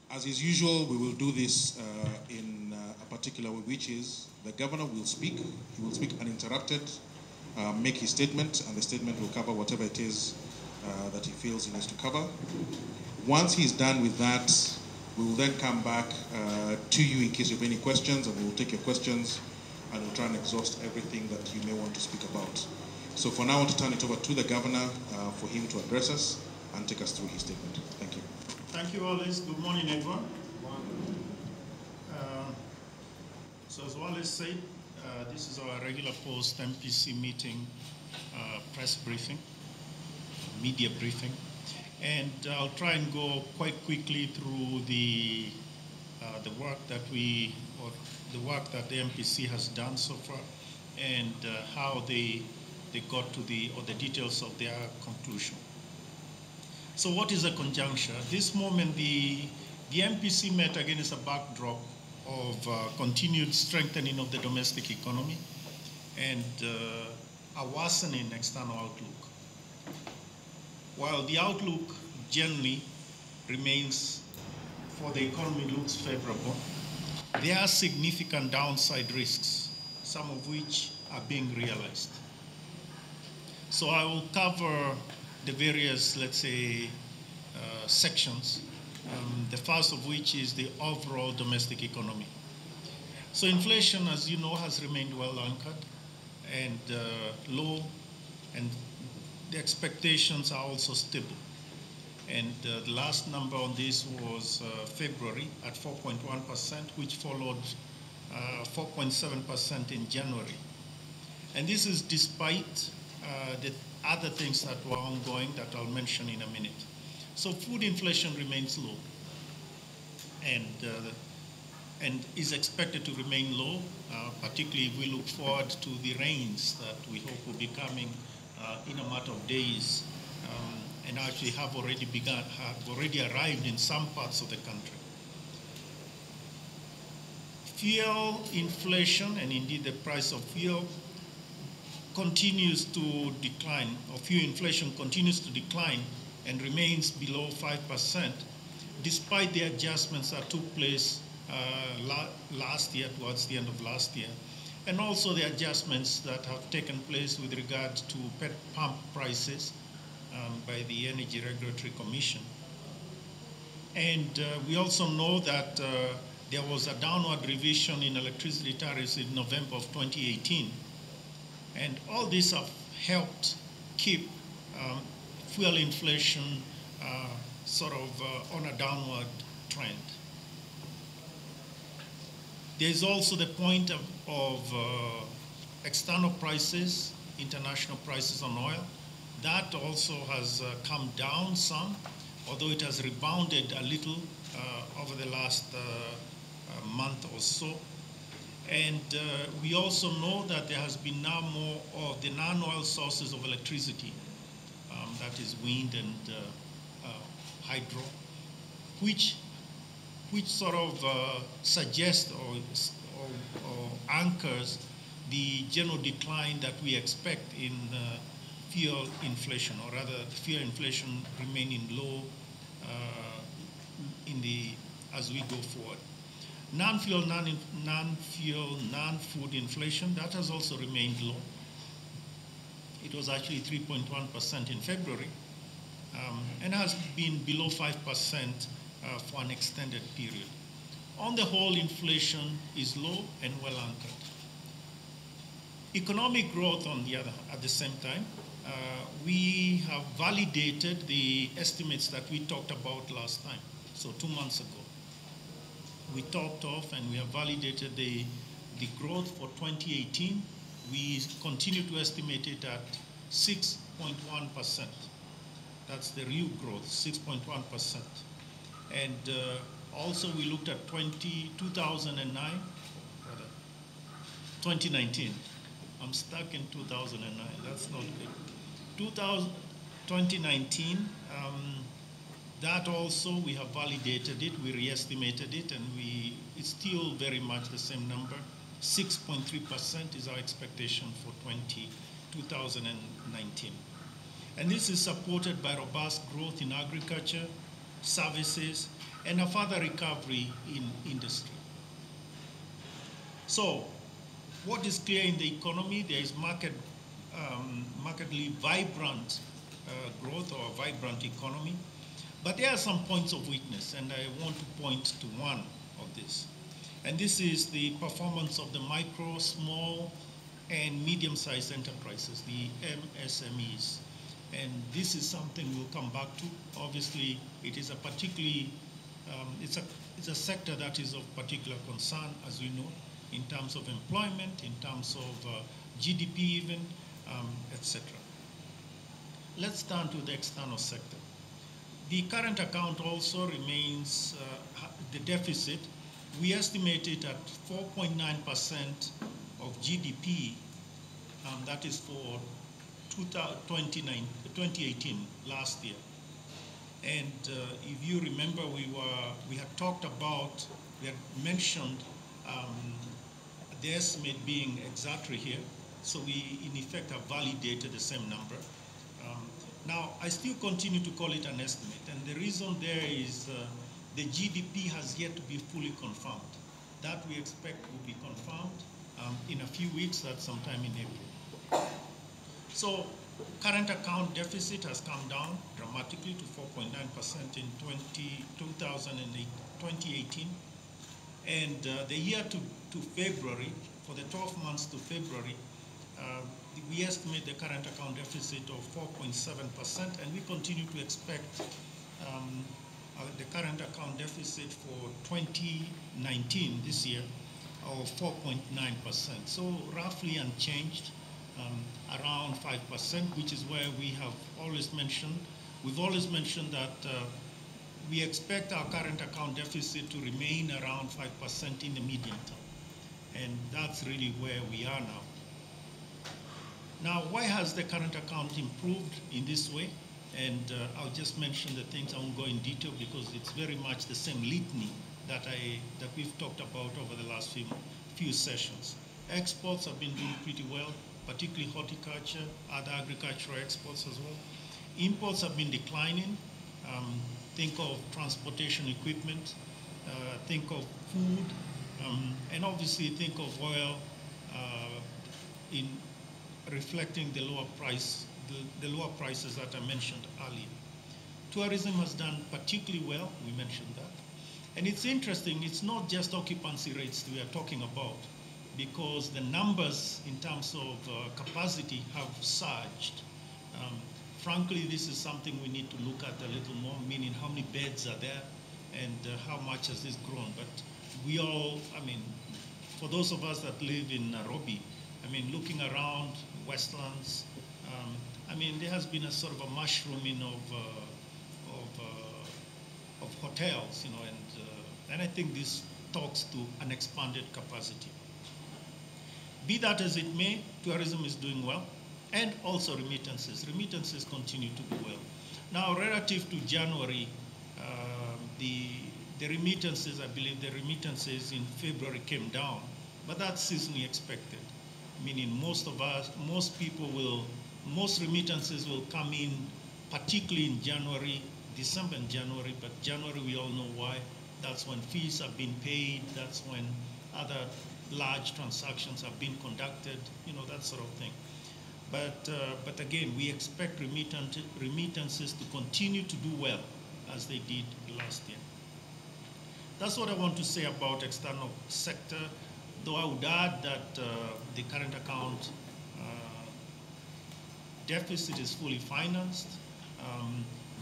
As is usual, we will do this in a particular way, which is the governor will speak. He will speak uninterrupted, make his statement, and the statement will cover whatever it is that he feels he needs to cover. Once he's done with that, we will then come back to you in case you have any questions, and we will take your questions, and we'll try and exhaust everything that you may want to speak about. So for now, I want to turn it over to the governor for him to address us and take us through his statement. Thank you. Thank you, Wallace. Good morning, everyone. So as Wallace said, this is our regular post MPC meeting press briefing, media briefing. And I'll try and go quite quickly through the work that the work that the MPC has done so far, and how they got to the details of their conclusion. So what is a conjuncture? At this moment, the MPC met against a backdrop of continued strengthening of the domestic economy and a worsening external outlook. While the outlook generally remains for the economy looks favorable, there are significant downside risks, some of which are being realized. So I will cover the various, let's say, sections, the first of which is the overall domestic economy. So inflation, as you know, has remained well anchored and low, and the expectations are also stable. And the last number on this was February at 4.1%, which followed 4.7% in January. And this is despite the other things that were ongoing that I'll mention in a minute. So food inflation remains low and is expected to remain low, particularly if we look forward to the rains that we hope will be coming in a matter of days, and actually have already arrived in some parts of the country. Fuel inflation, and indeed the price of fuel, continues to decline, or fuel inflation continues to decline and remains below 5%, despite the adjustments that took place last year, towards the end of last year, and also the adjustments that have taken place with regard to pet pump prices by the Energy Regulatory Commission. And we also know that there was a downward revision in electricity tariffs in November of 2018. And all this have helped keep fuel inflation sort of on a downward trend. There's also the point of external prices, international prices on oil. That also has come down some, although it has rebounded a little over the last month or so. And we also know that there has been now more of the non-oil sources of electricity, that is wind and hydro, which sort of suggests or anchors the general decline that we expect in fuel inflation, or rather fuel inflation remaining low as we go forward. Non-fuel, non-food inflation, that has also remained low. It was actually 3.1% in February, and has been below 5% for an extended period. On the whole, inflation is low and well anchored. Economic growth, on the other, at the same time, we have validated the estimates that we talked about last time, so 2 months ago. We talked of and we have validated the growth for 2018. We continue to estimate it at 6.1%. That's the real growth, 6.1%. And also we looked at 2019. I'm stuck in 2009, that's not good. 2019, that also we have validated it, we re-estimated it, and it's still very much the same number. 6.3% is our expectation for 2019. And this is supported by robust growth in agriculture, services, and a further recovery in industry. So, what is clear in the economy? There is markedly vibrant growth or a vibrant economy, but there are some points of weakness, and I want to point to one of this. And this is the performance of the micro, small, and medium-sized enterprises, the MSMEs. And this is something we'll come back to. Obviously, it is a particularly, it's a sector that is of particular concern, as we know, in terms of employment, in terms of GDP even, etc. Let's turn to the external sector. The current account also remains, the deficit, we estimate it at 4.9% of GDP, that is for 2018, last year. And if you remember, we had talked about, we had mentioned the estimate being exaggerate here, so we in effect have validated the same number. Now, I still continue to call it an estimate, and the reason there is the GDP has yet to be fully confirmed. That we expect will be confirmed in a few weeks, that's sometime in April. So, current account deficit has come down dramatically to 4.9% in 2018. And the year to February, for the 12 months to February, we estimate the current account deficit of 4.7%, and we continue to expect the current account deficit for 2019, this year, of 4.9%. So roughly unchanged, around 5%, which is where we have always mentioned. We've always mentioned that we expect our current account deficit to remain around 5% in the medium term. And that's really where we are now. Now, why has the current account improved in this way? And I'll just mention the things. I won't go in detail because it's very much the same litany that we've talked about over the last few sessions. Exports have been doing pretty well, particularly horticulture, other agricultural exports as well. Imports have been declining. Think of transportation equipment, think of food, and obviously think of oil in reflecting the lower prices that I mentioned earlier. Tourism has done particularly well, we mentioned that. And it's interesting, it's not just occupancy rates we are talking about, because the numbers in terms of capacity have surged. Frankly, this is something we need to look at a little more, meaning how many beds are there and how much has this grown. But we all, I mean, for those of us that live in Nairobi, I mean, looking around Westlands, I mean, there has been a sort of a mushrooming of hotels, you know, and I think this talks to an expanded capacity. Be that as it may, tourism is doing well, and also remittances. Remittances continue to do well. Now, relative to January, the remittances, I believe the remittances in February came down, but that's seasonally expected, meaning most remittances will come in, particularly in January, December and January, but January we all know why. That's when fees have been paid, that's when other large transactions have been conducted, you know, that sort of thing. But again, we expect remittances to continue to do well as they did last year. That's what I want to say about external sector, though I would add that the current account deficit is fully financed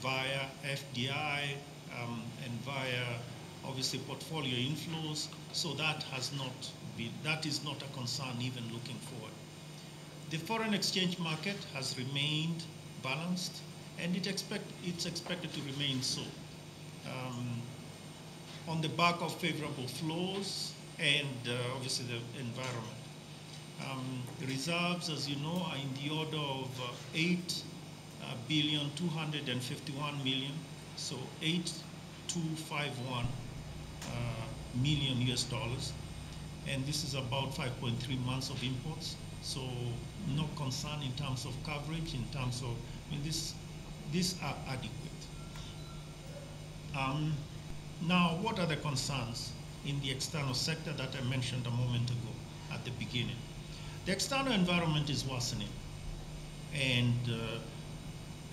via FDI and via obviously portfolio inflows, so that is not a concern even looking forward. The foreign exchange market has remained balanced, and it's expected to remain so. On the back of favorable flows and obviously the environment. The reserves, as you know, are in the order of 8,251,000,000, so 8,251 million US dollars, and this is about 5.3 months of imports. So no concern in terms of coverage, in terms of, I mean, these are adequate. Now, what are the concerns in the external sector that I mentioned a moment ago at the beginning? The external environment is worsening, and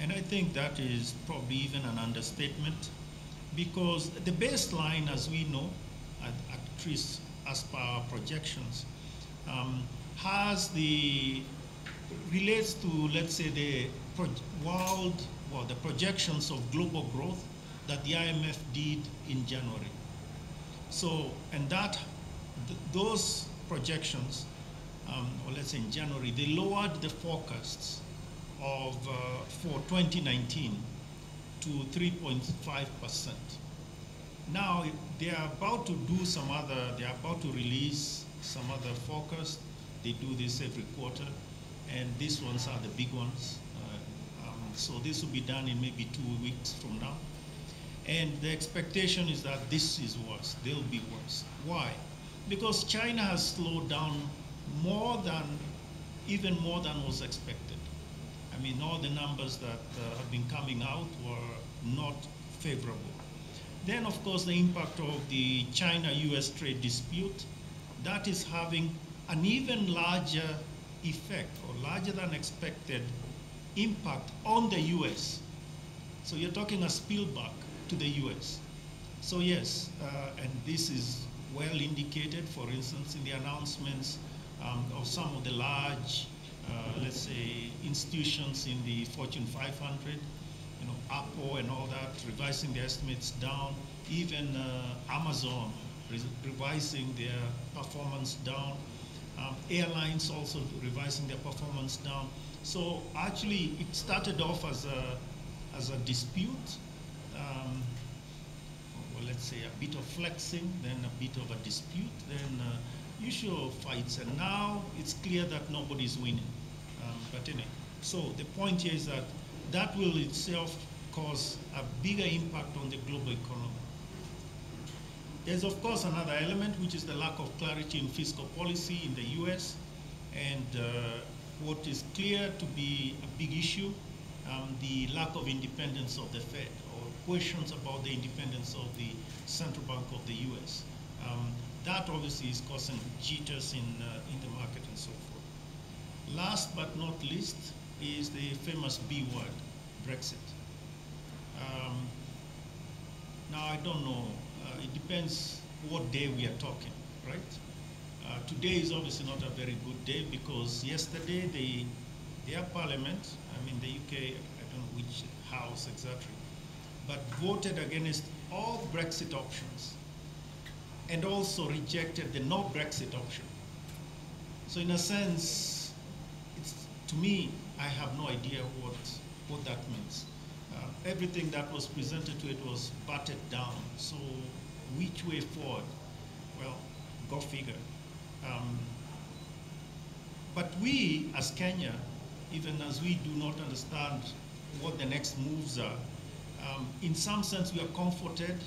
I think that is probably even an understatement, because the baseline, as we know, at least as per our projections, relates to, let's say, the the projections of global growth that the IMF did in January. So, and those projections, or let's say in January, they lowered the forecasts of for 2019 to 3.5%. Now they are about to do they are about to release some other forecast. They do this every quarter, and these ones are the big ones. So this will be done in maybe 2 weeks from now. And the expectation is that this is worse. They'll be worse. Why? Because China has slowed down even more than was expected. I mean, all the numbers that have been coming out were not favorable. Then, of course, the impact of the China-US trade dispute, that is having an even larger effect, or larger than expected impact on the US. So you're talking a spillback to the US. So yes, and this is well indicated, for instance, in the announcements of some of the large, let's say, institutions in the Fortune 500, Apple and all that, revising their estimates down, even Amazon revising their performance down, airlines also revising their performance down. So actually, it started off as a dispute, well, let's say a bit of flexing, then a bit of a dispute, then usual fights, and now it's clear that nobody's winning. But anyway, so the point here is that will itself cause a bigger impact on the global economy. There's of course another element, which is the lack of clarity in fiscal policy in the US, and what is clear to be a big issue, the lack of independence of the Fed, or questions about the independence of the Central Bank of the US. That obviously is causing jitters in the market and so forth. Last but not least is the famous B word, Brexit. Now I don't know, it depends what day we are talking, right? Today is obviously not a very good day, because yesterday their parliament, I mean the UK, I don't know which house exactly, but voted against all Brexit options and also rejected the no Brexit option. So in a sense, to me, I have no idea what that means. Everything that was presented to it was battered down. So which way forward? Well, go figure. But we, as Kenya, even as we do not understand what the next moves are, in some sense we are comforted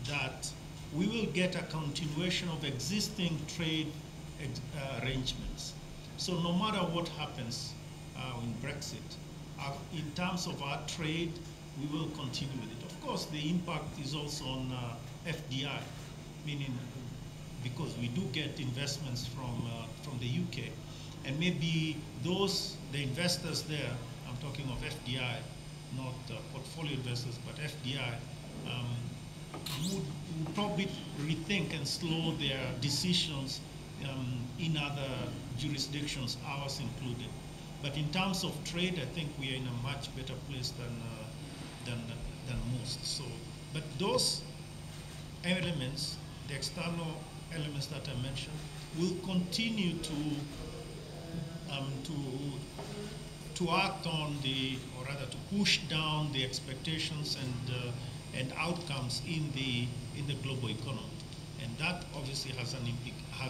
that we will get a continuation of existing trade arrangements. So no matter what happens in Brexit, in terms of our trade, we will continue with it. Of course, the impact is also on FDI, meaning because we do get investments from the UK, and maybe the investors there, I'm talking of FDI, not portfolio investors, but FDI, would probably rethink and slow their decisions in other jurisdictions, ours included. But in terms of trade, I think we are in a much better place than most. So, but those elements, the external elements that I mentioned, will continue to act on or rather to push down the expectations and outcomes in the global economy, and that obviously has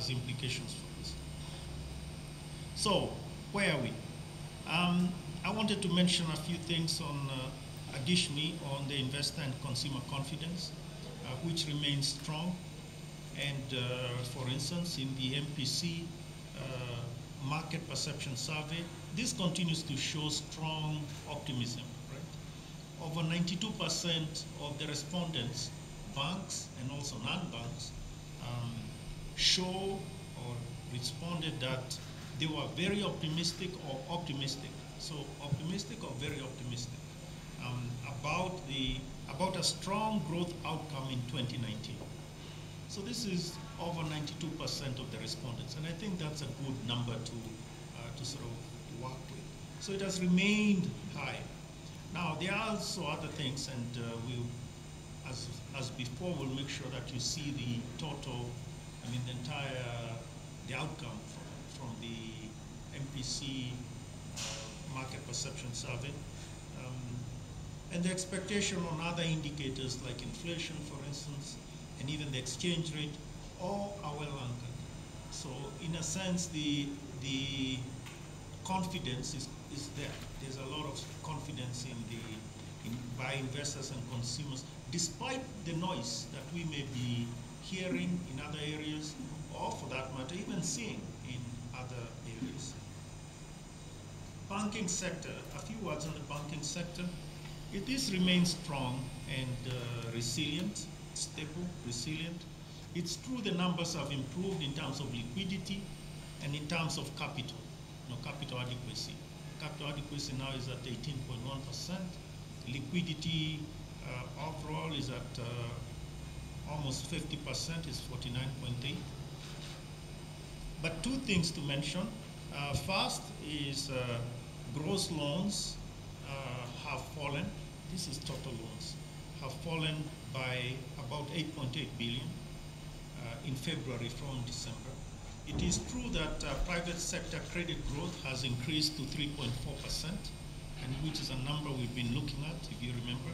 implications for us. So where are we? I wanted to mention a few things additionally on the investor and consumer confidence, which remains strong. And for instance, in the Mpc market perception survey, this continues to show strong optimism, right? over 92% of the respondents, banks and also non-banks, show or responded that they were very optimistic or optimistic. So optimistic or very optimistic about a strong growth outcome in 2019. So this is over 92% of the respondents, and I think that's a good number to sort of work with. So it has remained high. Now there are also other things, and we'll, as before, we'll make sure that you see the total, the outcome from the Mpc market perception survey. And the expectation on other indicators like inflation, for instance, and even the exchange rate, all are well anchored. So in a sense, the confidence is there. There's a lot of confidence by investors and consumers, despite the noise that we may be hearing in other areas, or for that matter, even seeing in other areas. Banking sector, a few words on the banking sector. It remains strong and resilient, stable, resilient. It's true the numbers have improved in terms of liquidity and in terms of capital, capital adequacy. Capital adequacy now is at 18.1%. Liquidity overall is at almost 50%, is 49.8. But two things to mention. First is gross loans have fallen. This is total loans, have fallen by about 8.8 billion in February from December. It is true that private sector credit growth has increased to 3.4%, and which is a number we've been looking at, if you remember.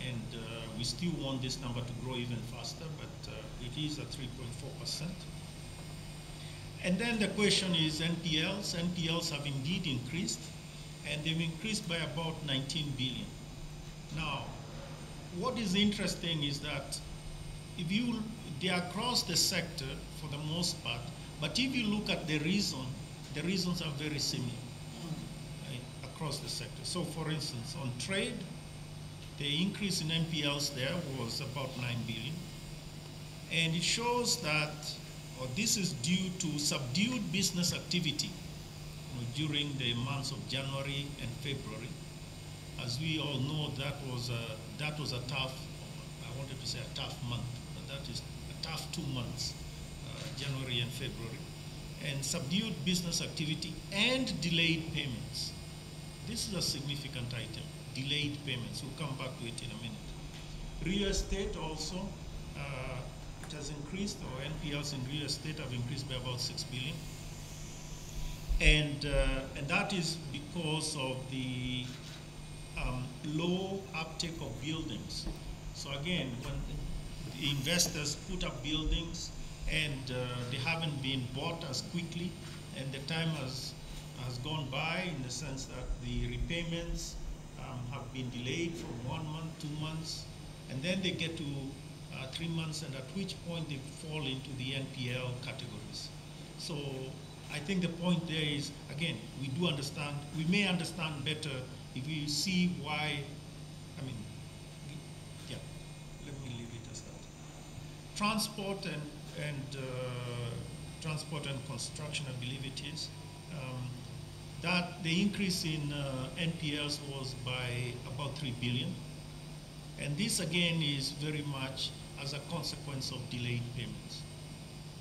And we still want this number to grow even faster, but it is at 3.4%. And then the question is NPLs. NPLs have indeed increased, and they've increased by about 19 billion. Now, what is interesting is that they're across the sector for the most part, but if you look at the reasons are very similar across the sector. So for instance, on trade, the increase in NPLs there was about 9 billion. And it shows that this is due to subdued business activity during the months of January and February. As we all know, that was a tough, I wanted to say a tough month, but that is a tough 2 months, January and February. And subdued business activity and delayed payments. This is a significant item, delayed payments. We'll come back to it in a minute. Real estate also, it has increased, or NPLs in real estate have increased by about 6 billion. And that is because of the low uptake of buildings. So again, when the investors put up buildings and they haven't been bought as quickly, and the time has gone by in the sense that the repayments have been delayed from 1 month, 2 months, and then they get to 3 months, and at which point they fall into the NPL categories. So I think the point there is, again, we may understand better if we see why, let me leave it as that. Transport and construction, I believe it is, that the increase in NPLs was by about 3 billion. And this again is very much as a consequence of delayed payments.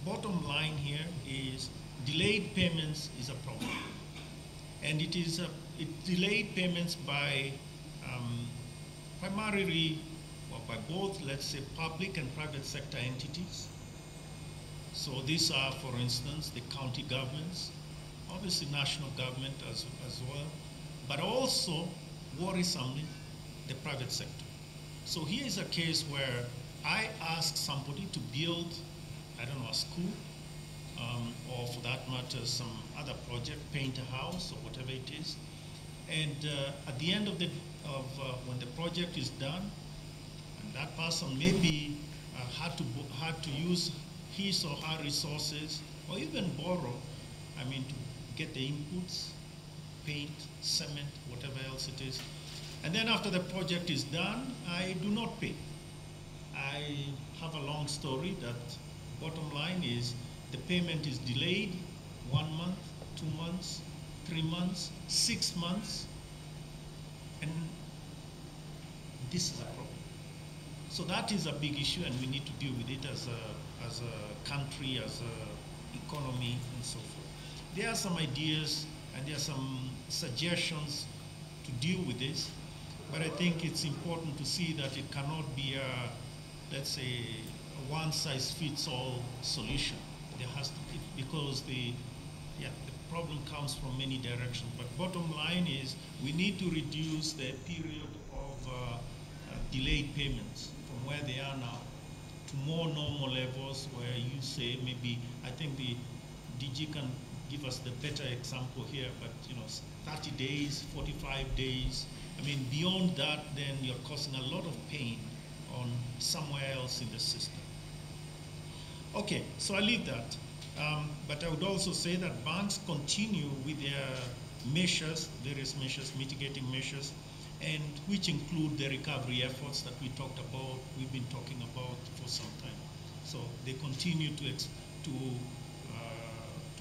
Bottom line here is delayed payments is a problem. And it delayed payments by primarily, well, by both, let's say, public and private sector entities. So these are, for instance, the county governments, obviously national government as well, but also, worrisomely, the private sector. So here is a case where I ask somebody to build, I don't know, a school, or for that matter, some other project, paint a house or whatever it is. And at the end of when the project is done, and that person maybe had to use his or her resources, or even borrow, to get the inputs, paint, cement, whatever else it is. And then after the project is done, I do not pay. I have a long story that bottom line is the payment is delayed 1 month, 2 months, 3 months, 6 months, and this is a problem. So that is a big issue, and we need to deal with it as a country, as a economy, and so forth. There are some ideas and there are some suggestions to deal with this, but I think it's important to see that it cannot be a, let's say, a one-size-fits-all solution. There has to be, because the problem comes from many directions. But bottom line is we need to reduce the period of delayed payments from where they are now to more normal levels where you say maybe, I think the DG can give us the better example here, but 30 days, 45 days. I mean, beyond that, then you're causing a lot of pain on somewhere else in the system. Okay, so I leave that. But I would also say that banks continue with their measures, various measures, mitigating measures, and which include the recovery efforts that we talked about, we've been talking about for some time. So they continue to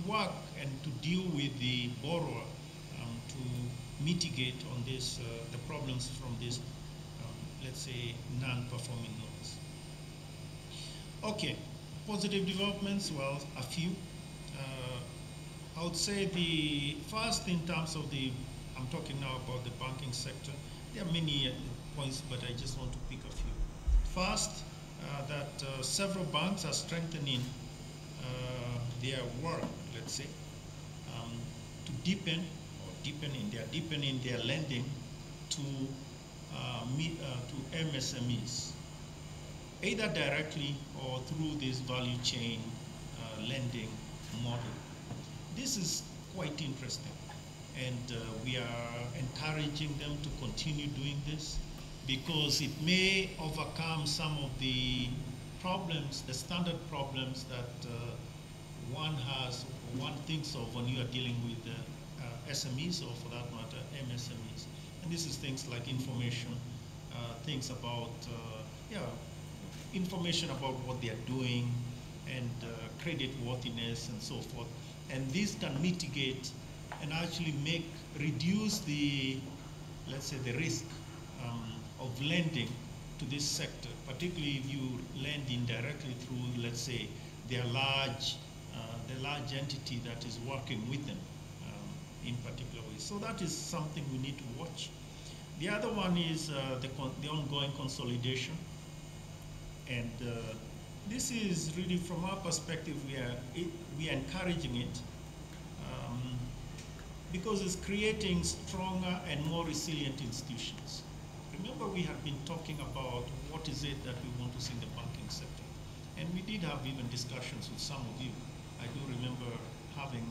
work and to deal with the borrower to mitigate on this, the problems from this, let's say, non-performing loans. Okay, positive developments, well, a few. I would say the first in terms of I'm talking now about the banking sector. There are many points, but I just want to pick a few. First, that several banks are strengthening their work, let's say, to deepen their lending to MSMEs, either directly or through this value chain lending model. This is quite interesting, and we are encouraging them to continue doing this because it may overcome some of the problems, the standard problems that one thinks of when you are dealing with SMEs, or for that matter, MSMEs. And this is things like information, things about, information about what they are doing, and credit worthiness and so forth. And this can mitigate and actually reduce the, let's say, the risk of lending to this sector, particularly if you lend indirectly through, let's say, the large entity that is working with them in particular ways. So that is something we need to watch. The other one is the ongoing consolidation. And this is really, from our perspective, we are encouraging it because it's creating stronger and more resilient institutions. Remember, we have been talking about what is it that we want to see in the banking sector. And we did have even discussions with some of you. I do remember having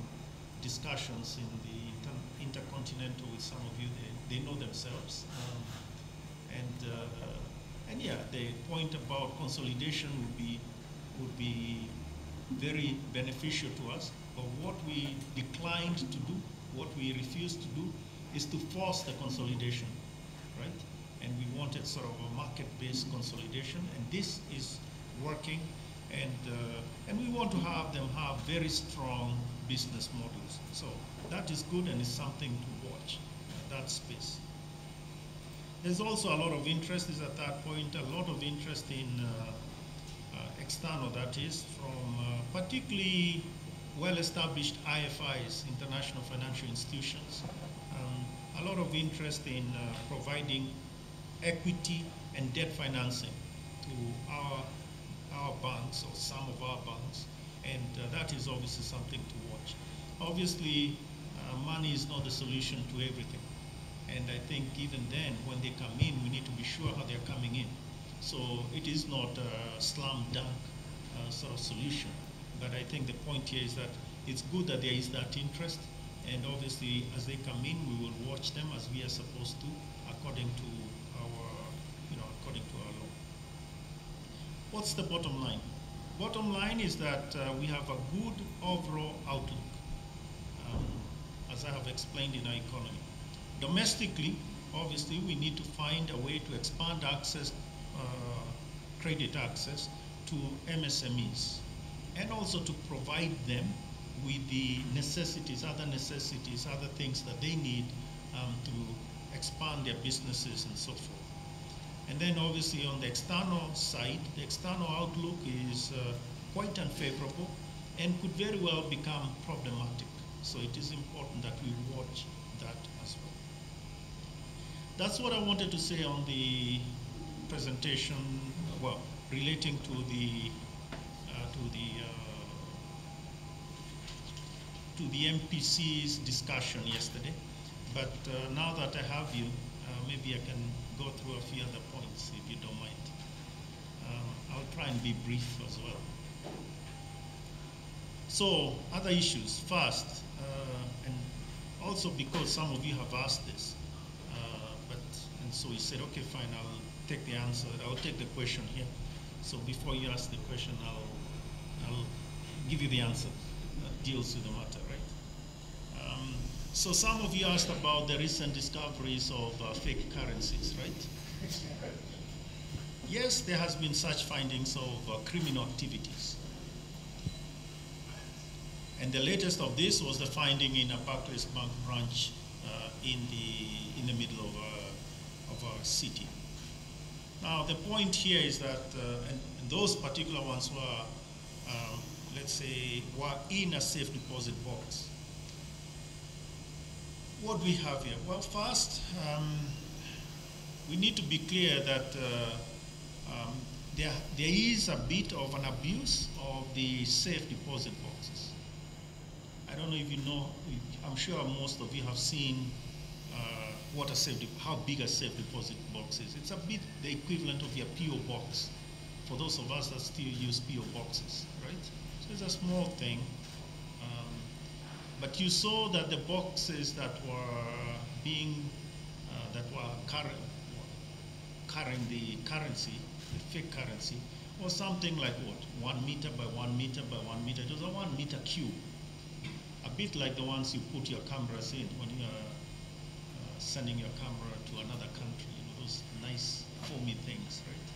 discussions in the Intercontinental with some of you. They know themselves. And yeah, the point about consolidation would be very beneficial to us. But what we declined to do, what we refused to do, is to force the consolidation, right? And we wanted sort of a market-based consolidation, and this is working. And we want to have them have very strong business models. So that is good, and it's something to watch, that space. There's also a lot of interest, is at that point, a lot of interest in external, that is, from particularly well-established IFIs, international financial institutions. A lot of interest in providing equity and debt financing to our banks, or some of our banks, and that is obviously something to watch. Obviously, money is not the solution to everything, and I think even then, when they come in, we need to be sure how they're coming in. So it is not a slam dunk sort of solution, but I think the point here is that it's good that there is that interest, and obviously, as they come in, we will watch them as we are supposed to, according to our law. What's the bottom line? Bottom line is that we have a good overall outlook, as I have explained, in our economy. Domestically, obviously we need to find a way to expand access, credit access to MSMEs, and also to provide them with the necessities, other things that they need to expand their businesses and so forth. And then obviously on the external side, the external outlook is quite unfavorable and could very well become problematic. So it is important that we watch that as well. That's what I wanted to say on the presentation, well, relating to the Mpc's discussion yesterday. But now that I have you, maybe I can go through a few other points, if you don't mind. I'll try and be brief as well. So, other issues. First, and also because some of you have asked this, and so we said, okay, fine, I'll take the answer. I'll take the question here. So before you ask the question, I'll give you the answer that deals with the matter, right? So some of you asked about the recent discoveries of fake currencies, right? Yes, there has been such findings of criminal activities. And the latest of this was the finding in a Barclays Bank branch in the middle of our city. Now the point here is that, and those particular ones were, let's say, were in a safe deposit box. What we have here? Well, first, we need to be clear that there is a bit of an abuse of the safe deposit boxes. I don't know if you know, I'm sure most of you have seen how big a safe deposit box is. It's a bit the equivalent of your PO box, for those of us that still use PO boxes, right? So it's a small thing. But you saw that the boxes that were carrying the currency, the fake currency, was something like what? 1 meter by 1 meter by 1 meter. It was a 1 meter cube. A bit like the ones you put your cameras in when you are sending your camera to another country, you know, those nice foamy things, right?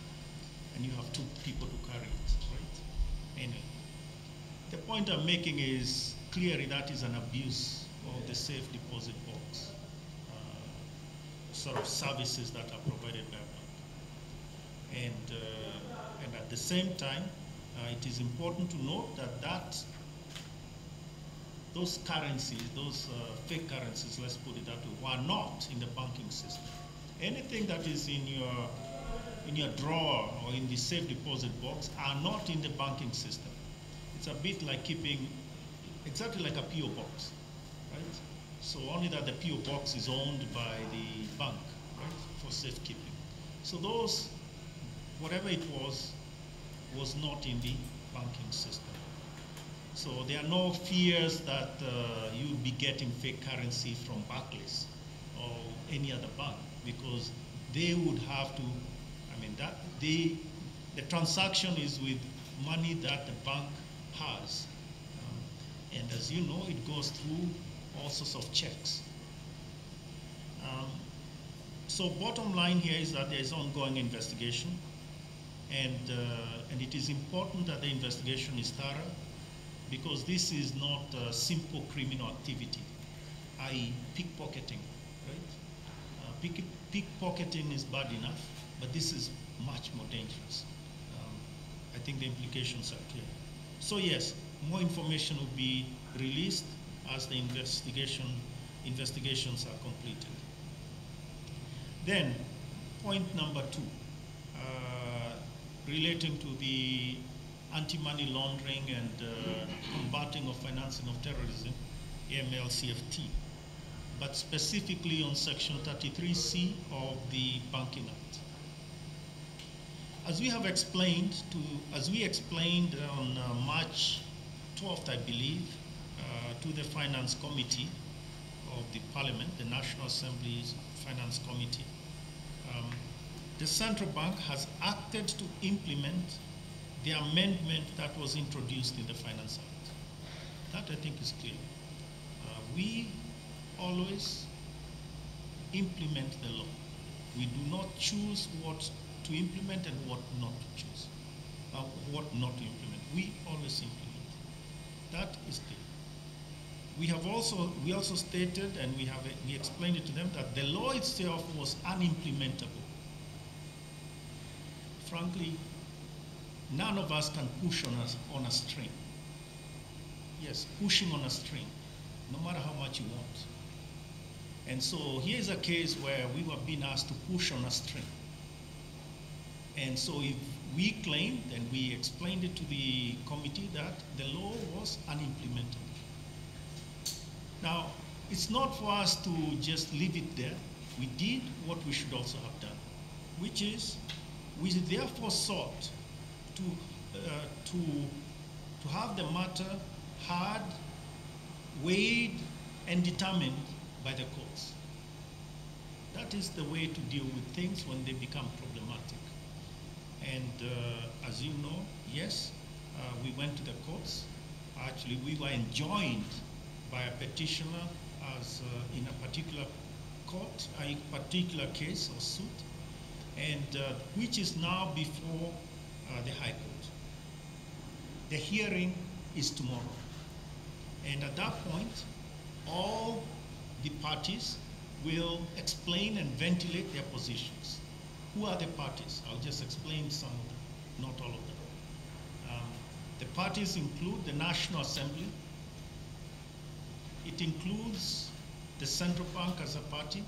And you have 2 people to carry it, right? Anyway, the point I'm making is clearly that is an abuse of the safe deposit box, sort of services that are provided by a bank. And at the same time, it is important to note that those currencies, those fake currencies, let's put it that way, were not in the banking system. Anything that is in your drawer or in the safe deposit box are not in the banking system. It's a bit like keeping, exactly like a PO box, right? So only that the PO box is owned by the bank, right, for safekeeping. So those, whatever it was not in the banking system. So there are no fears that you'll be getting fake currency from Barclays or any other bank, because they would have to, I mean, the transaction is with money that the bank has. And as you know, it goes through all sorts of checks. So bottom line here is that there is ongoing investigation, and it is important that the investigation is thorough, because this is not a simple criminal activity, i.e. pickpocketing, right? Pickpocketing is bad enough, but this is much more dangerous. I think the implications are clear. So yes, more information will be released as the investigations are completed. Then, point number 2, relating to the anti-money laundering and combating of financing of terrorism, AML-CFT, but specifically on Section 33C of the Banking Act. As we have explained, as we explained on March 12th, I believe, to the Finance Committee of the Parliament, the National Assembly's Finance Committee, the Central Bank has acted to implement the amendment that was introduced in the Finance Act. That, I think, is clear. We always implement the law. We do not choose what to implement and what not to choose, what not to implement. We always implement. That is clear. We also stated, and we explained it to them, that the law itself was unimplementable. Frankly, none of us can push on a string. Yes, pushing on a string, no matter how much you want. And so here's a case where we were being asked to push on a string. And so if we claimed, and we explained it to the committee, that the law was unimplementable. Now, it's not for us to just leave it there. We did what we should also have done, which is we therefore sought to have the matter heard, weighed, and determined by the courts. That is the way to deal with things when they become problematic. And as you know, yes, we went to the courts. Actually, we were enjoined by a petitioner as in a particular court, a particular case or suit, and which is now before the High Court. The hearing is tomorrow. And at that point, all the parties will explain and ventilate their positions. Who are the parties? I'll just explain some of them, not all of them. The parties include the National Assembly. It includes the Central Bank as a party.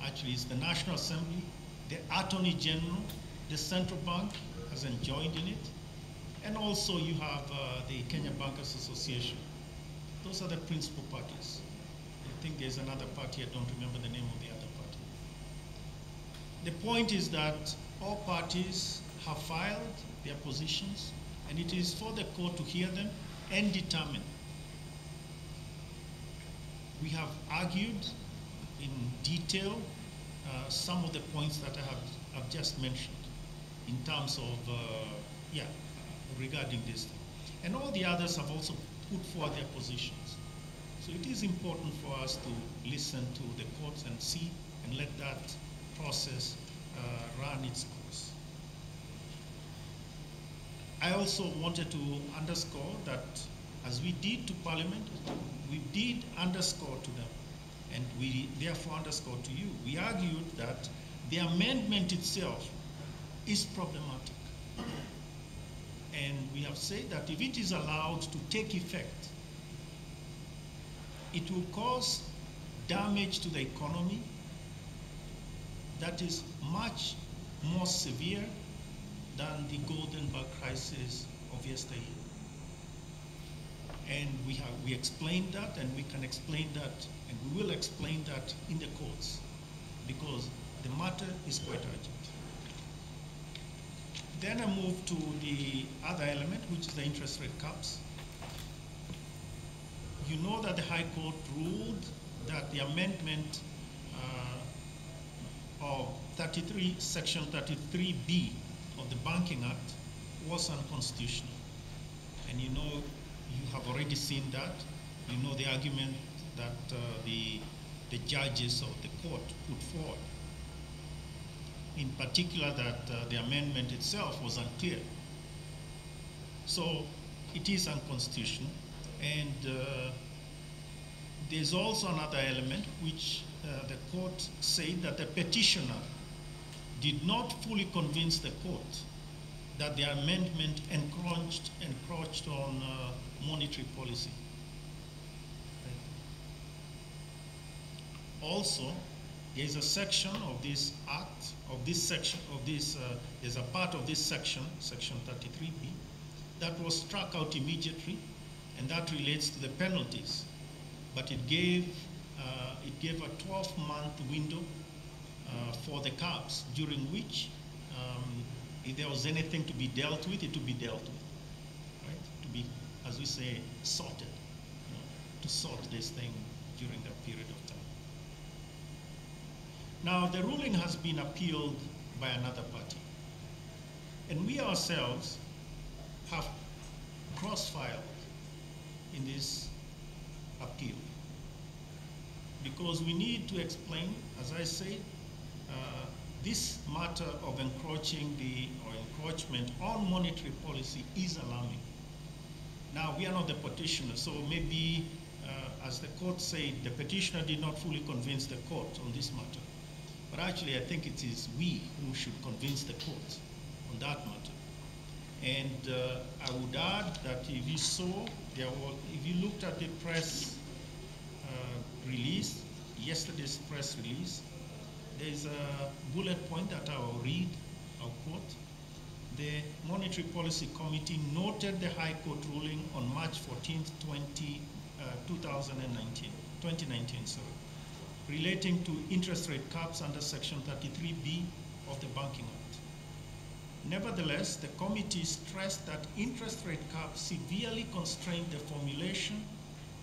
Actually, it's the National Assembly, the Attorney General, the Central Bank has joined in it, and also you have the Kenya Bankers Association. Those are the principal parties. I think there's another party, I don't remember the name of the other party. The point is that all parties have filed their positions, and it is for the court to hear them and determine. We have argued in detail some of the points that I have just mentioned in terms of, regarding this. And all the others have also put forward their positions. So it is important for us to listen to the courts and see and let that process run its course. I also wanted to underscore that as we did to Parliament, we did underscore to them, and we therefore underscore to you. We argued that the amendment itself is problematic. And we have said that if it is allowed to take effect, it will cause damage to the economy that is much more severe than the Golden Bug crisis of yesteryear. And we explained that, and we can explain that, and we will explain that in the courts, because the matter is quite urgent. Then I move to the other element, which is the interest rate caps. You know that the High Court ruled that the amendment of Section 33B of the Banking Act was unconstitutional. And you know, you have already seen that. You know the argument that the judges of the court put forward. In particular, that the amendment itself was unclear. So it is unconstitutional. And there's also another element which the court said that the petitioner did not fully convince the court that the amendment encroached on monetary policy. Also, there is a section of this act, there's a part of this section, Section 33B, that was struck out immediately, and that relates to the penalties. But it gave a 12-month window for the caps, during which, if there was anything to be dealt with, it would be dealt with, right? To be, as we say, sorted, to sort this thing during that period of time. Now, the ruling has been appealed by another party, and we ourselves have cross-filed in this appeal, because we need to explain, as I said, this matter of encroachment on monetary policy is alarming. Now, we are not the petitioner, so maybe, as the court said, the petitioner did not fully convince the court on this matter. But actually, I think it is we who should convince the court on that matter. And I would add that if you saw, if you looked at the press release, yesterday's press release, there's a bullet point that I'll read, I'll quote. The Monetary Policy Committee noted the High Court ruling on March 14th, 2019, relating to interest rate caps under Section 33B of the Banking Act. Nevertheless, the committee stressed that interest rate caps severely constrain the formulation,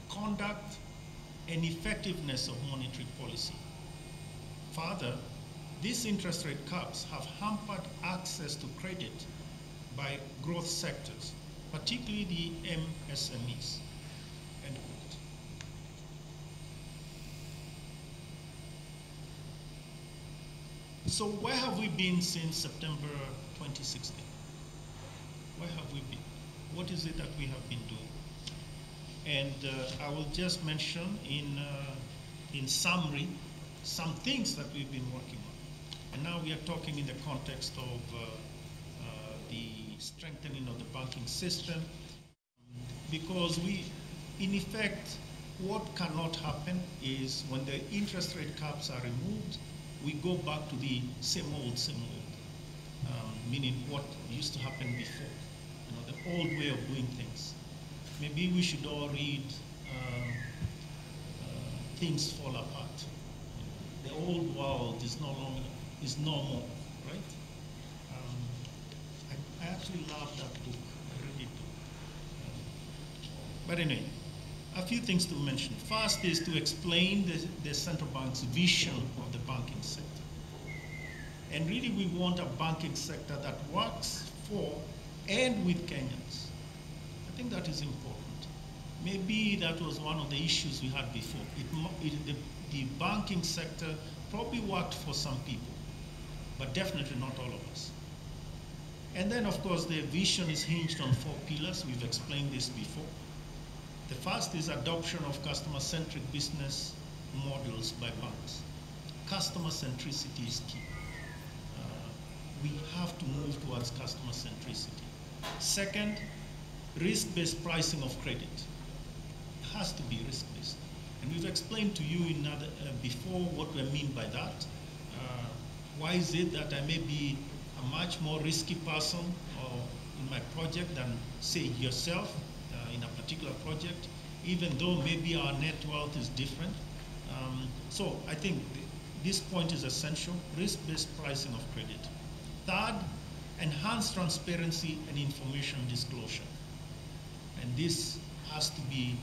conduct, and effectiveness of monetary policy. Further, these interest rate caps have hampered access to credit by growth sectors, particularly the MSMEs. End quote. So where have we been since September 2016? Where have we been? What is it that we have been doing? And I will just mention in summary some things that we've been working on. And now we are talking in the context of the strengthening of the banking system, because in effect, what cannot happen is when the interest rate caps are removed, we go back to the same old, meaning what used to happen before, the old way of doing things. Maybe we should all read Things Fall Apart. The old world is no more, right? I actually love that book. I really do. But anyway, a few things to mention. First is to explain the central bank's vision of the banking sector. And really, we want a banking sector that works for and with Kenyans. I think that is important. Maybe that was one of the issues we had before. The banking sector probably worked for some people, but definitely not all of us. And then, of course, the vision is hinged on 4 pillars. We've explained this before. The first is adoption of customer-centric business models by banks. Customer centricity is key. We have to move towards customer centricity. Second, risk-based pricing of credit. It has to be risk-based. And we've explained to you before what we mean by that. Why is it that I may be a much more risky person in my project than, say, yourself in a particular project, even though maybe our net worth is different? So I think this point is essential, risk-based pricing of credit. Third, enhanced transparency and information disclosure. And this has to be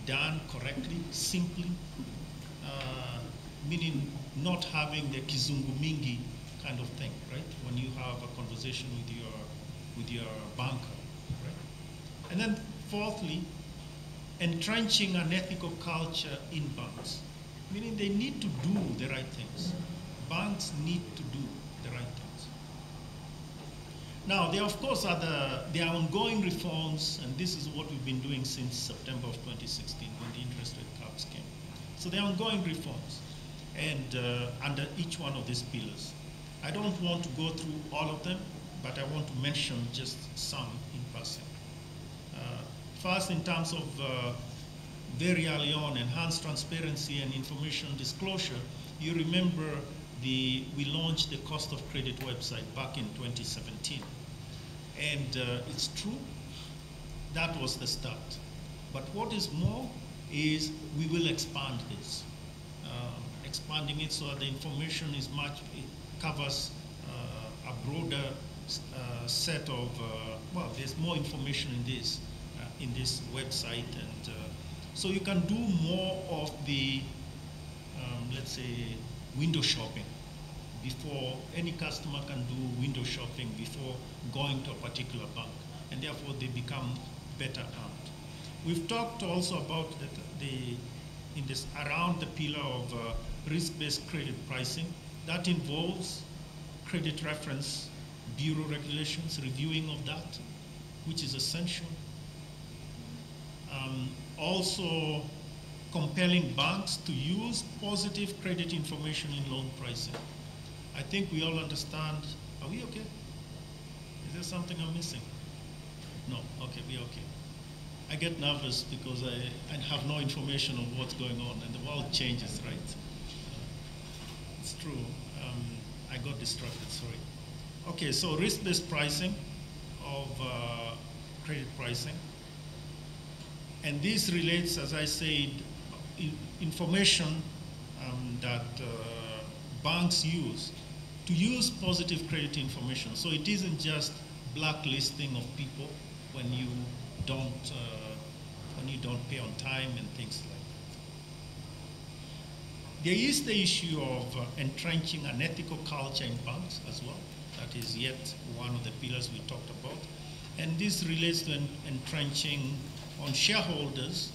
done correctly, simply, meaning not having the kizungu mingi kind of thing, right? When you have a conversation with your banker, right? And then fourthly, entrenching an ethical culture in banks, meaning they need to do the right things. Banks need to do the right things. Now, there of course are there are ongoing reforms, and this is what we've been doing since September of 2016 when the interest rate caps came. So there are ongoing reforms, and under each one of these pillars. I don't want to go through all of them, but I want to mention just some in passing. First, in terms of very early on, enhanced transparency and information disclosure, you remember we launched the cost of credit website back in 2017. And it's true, that was the start. But what is more is we will expand this. Expanding it so that the information is it covers a broader set of, well, there's more information in this website. And so you can do more of the, let's say, window shopping. Before any customer can do window shopping before going to a particular bank, and therefore they become better armed. We've talked also about the in this around the pillar of risk-based credit pricing. That involves credit reference bureau regulations, reviewing of that, which is essential. Also compelling banks to use positive credit information in loan pricing. I think we all understand. Are we okay? Is there something I'm missing? No, okay, we're okay. I get nervous because I have no information of what's going on, and the world changes, right? It's true. I got distracted, sorry. Okay, so risk-based pricing of credit pricing. And this relates, as I said, information that banks use to use positive credit information. So it isn't just blacklisting of people when you don't pay on time and things like that. There is the issue of entrenching an ethical culture in banks as well. That is yet one of the pillars we talked about. And this relates to entrenching on shareholders,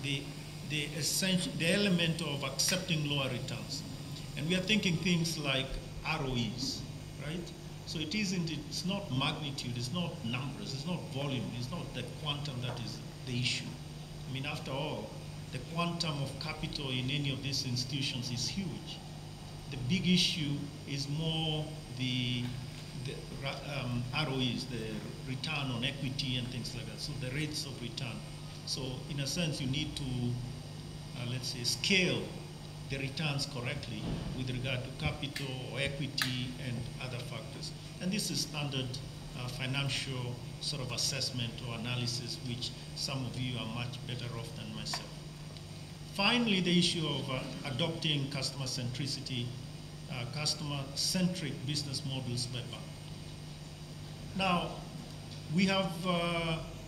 the element of accepting lower returns. And we are thinking things like ROEs, right? So it's not magnitude, it's not numbers, it's not volume, it's not the quantum that is the issue. I mean, after all, the quantum of capital in any of these institutions is huge. The big issue is more the ROEs, the return on equity and things like that, so the rates of return. So in a sense, you need to, let's say, scale the returns correctly with regard to capital or equity and other factors. And this is standard financial sort of assessment or analysis, which some of you are much better off than myself. Finally, the issue of adopting customer centricity, customer-centric business models by bank. Now, we have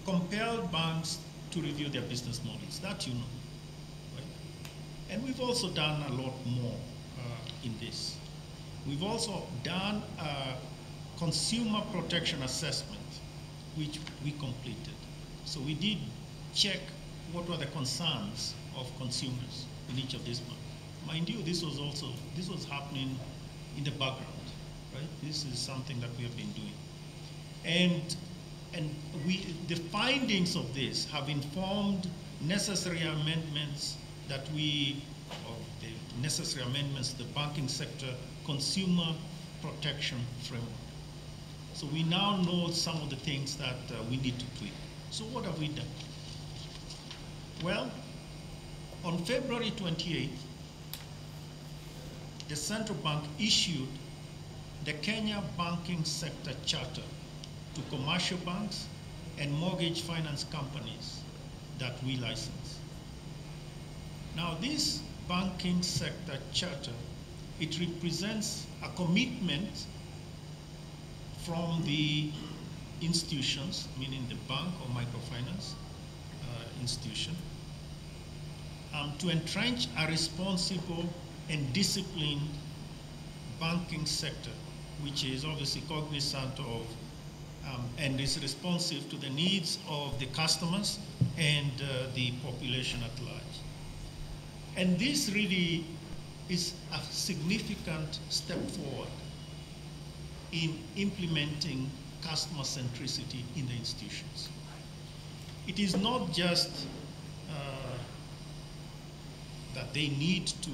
compelled banks to review their business models, that you know. And we've also done a lot more in this. We've also done a consumer protection assessment, which we completed. So we did check what were the concerns of consumers in each of these banks. Mind you, this was happening in the background, right? This is something that we have been doing. And the findings of this have informed necessary amendments to the banking sector consumer protection framework. So we now know some of the things that we need to tweak. So what have we done? Well, on February 28th, the central bank issued the Kenya Banking Sector Charter to commercial banks and mortgage finance companies that we license. Now, this banking sector charter, it represents a commitment from the institutions, meaning the bank or microfinance institution, to entrench a responsible and disciplined banking sector, which is obviously cognizant of and is responsive to the needs of the customers and the population at large. And this really is a significant step forward in implementing customer centricity in the institutions. It is not just that they need to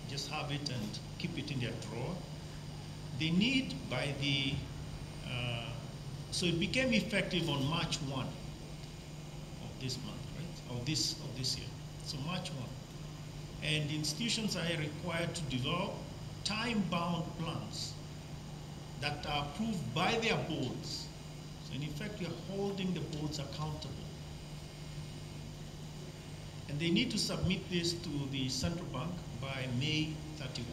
just have it and keep it in their drawer. They need by the, so it became effective on March 1 of this month, right? Of this year. So March 1. And institutions are required to develop time-bound plans that are approved by their boards. So in effect, you're holding the boards accountable. And they need to submit this to the central bank by May 31.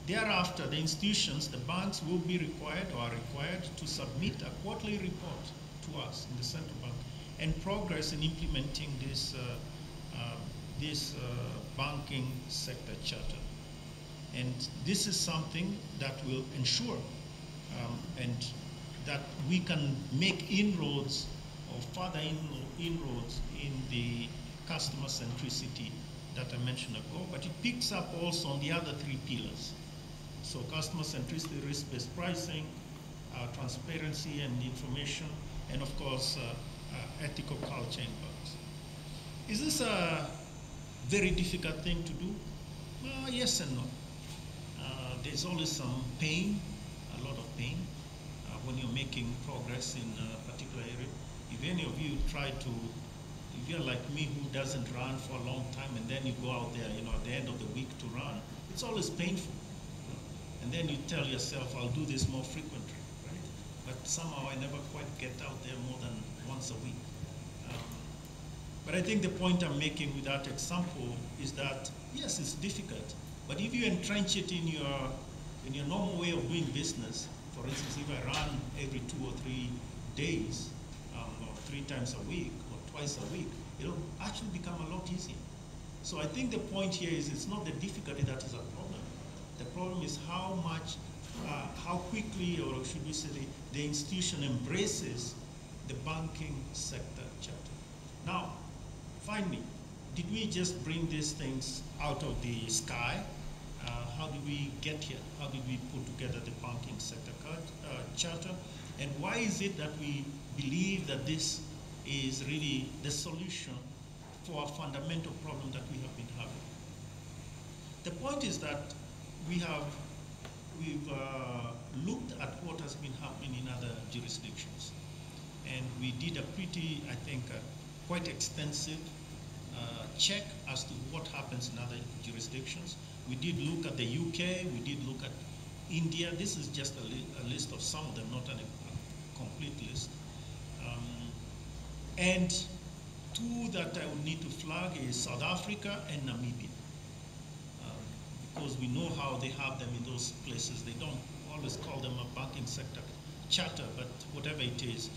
Thereafter, the institutions, the banks will be required or are required to submit a quarterly report to us in the central bank and progress in implementing this, banking sector charter. And this is something that will ensure and that we can make inroads or further inroads in the customer centricity that I mentioned ago, but it picks up also on the other three pillars. So customer centricity, risk-based pricing, transparency and information, and of course, ethical culture in banks. Is this a very difficult thing to do? Well, yes and no. There's always some pain, a lot of pain, when you're making progress in a particular area. If any of you try to, if you're like me who doesn't run for a long time and then you go out there, at the end of the week to run, it's always painful. And then you tell yourself, I'll do this more frequently, right? But somehow I never quite get out there more than once a week. But I think the point I'm making with that example is that, yes, it's difficult, but if you entrench it in your normal way of doing business, for instance, if I run every 2 or 3 days, or 3 times a week, or twice a week, it'll actually become a lot easier. So I think the point here is it's not the difficulty that is a problem. The problem is how quickly, or should we say, the institution embraces the banking sector chapter. Now, finally, did we just bring these things out of the sky? How did we get here? How did we put together the banking sector charter? And why is it that we believe that this is really the solution for a fundamental problem that we have been having? The point is that we've looked at what has been happening in other jurisdictions. And we did a pretty, I think, quite extensive check as to what happens in other jurisdictions. We did look at the UK, we did look at India. This is just a list of some of them, not a complete list. And 2 that I would need to flag is South Africa and Namibia. Because we know how they have them in those places. They don't always call them a banking sector charter, but whatever it is,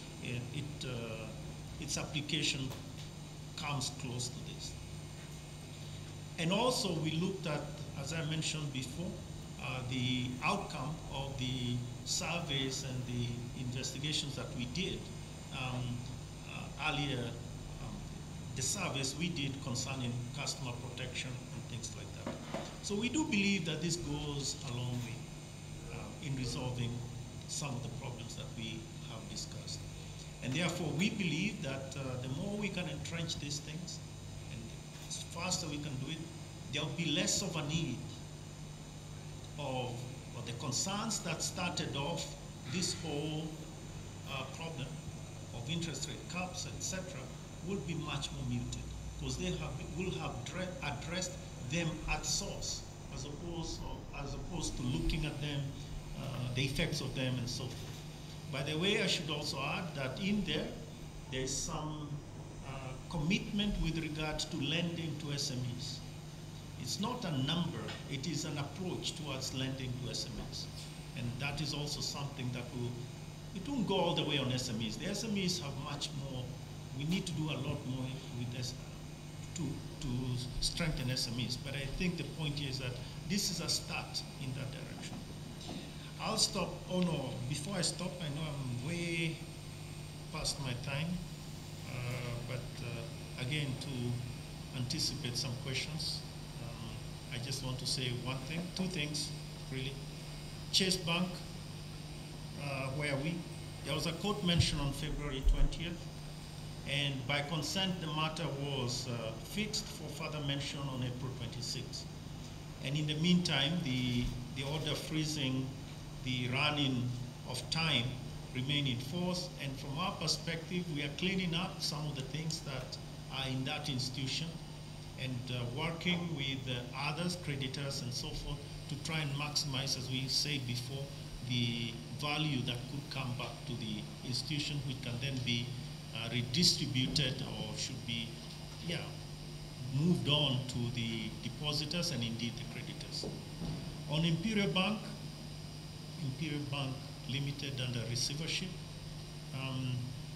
its application comes close to this. And also we looked at, as I mentioned before, the outcome of the surveys and the investigations that we did earlier, the surveys we did concerning customer protection and things like that. So we do believe that this goes a long way in resolving some of the problems that we have discussed. And therefore, we believe that the more we can entrench these things, and as faster we can do it, there will be less of a need of the concerns that started off this whole problem of interest rate caps, etc., will be much more muted, because they will have addressed them at source, as opposed to looking at them, the effects of them, and so forth. By the way, I should also add that in there's some commitment with regard to lending to SMEs. It's not a number, it is an approach towards lending to SMEs. And that is also something that it won't go all the way on SMEs. The SMEs have much more, we need to do a lot more with this to strengthen SMEs. But I think the point here is that this is a start in that direction. I'll stop. Oh no, before I stop, I know I'm way past my time. But again, to anticipate some questions, I just want to say one thing, 2 things, really. Chase Bank, where there was a court mention on February 20th, and by consent, the matter was fixed for further mention on April 26th. And in the meantime, the order freezing the running of time remain in force, and from our perspective, we are cleaning up some of the things that are in that institution and working with others, creditors and so forth, to try and maximize, as we said before, the value that could come back to the institution, which can then be redistributed or should be moved on to the depositors and indeed the creditors. On Imperial Bank Limited under receivership.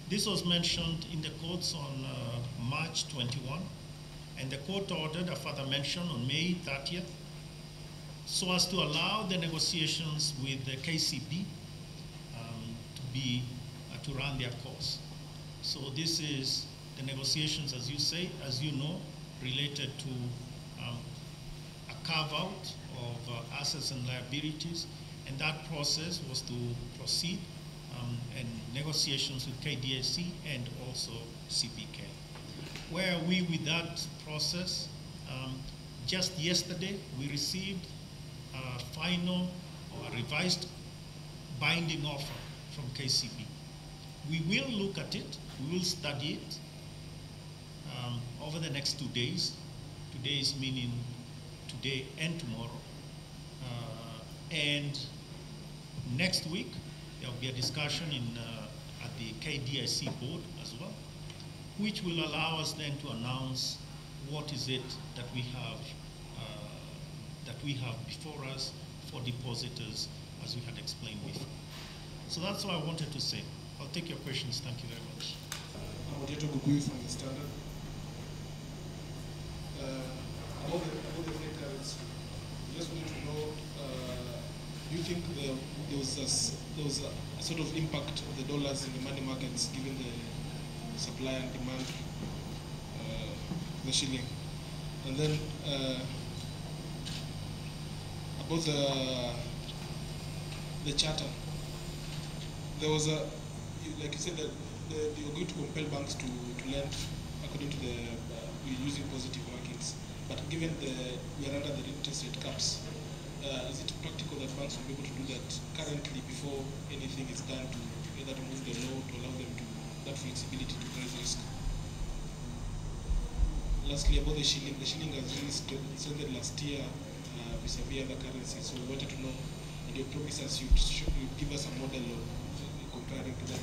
This was mentioned in the courts on March 21, and the court ordered a further mention on May 30th, so as to allow the negotiations with the KCB to run their course. So this is the negotiations, as you say, as you know, related to a carve-out of assets and liabilities, and that process was to proceed and negotiations with KDAC and also CBK. Where are we with that process? Just yesterday, we received a final or revised binding offer from KCB. We will look at it, we will study it over the next 2 days. Today meaning today and tomorrow. And next week, there will be a discussion at the KDIC board as well, which will allow us then to announce what is it that we have before us for depositors, as we had explained before. So that's what I wanted to say. I'll take your questions. Thank you very much. Njoroge from the Standard. About the Fed currency, just wanted to know, do you think there was a sort of impact of the dollars in the money markets given the supply and demand, the shilling? And then about the charter, there was a, like you said, that you were going to compel banks to lend according to the using positive markings. But given we are under the interest rate caps, is it practical that banks will be able to do that currently before anything is done to either remove the law to allow them to that flexibility to price risk? Lastly, about the shilling has really strengthened last year vis-a-vis other currencies. So we wanted to know, and your promises, you give us a model of comparing to the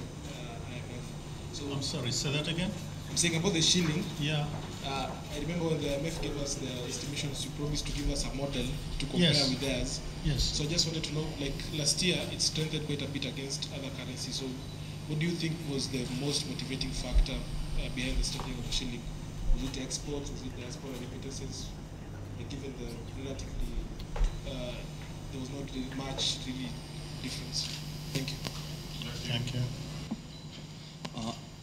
IMF. So I'm sorry, say that again? I'm saying about the shilling. Yeah. I remember when the IMF gave us the estimations, you promised to give us a model to compare with theirs. Yes. So I just wanted to know, like last year, it strengthened quite a bit against other currencies. So what do you think was the most motivating factor behind the strengthening of the shilling? Was it exports? Was it diaspora remittances? Given the relatively, there was not really much difference. Thank you. Thank you.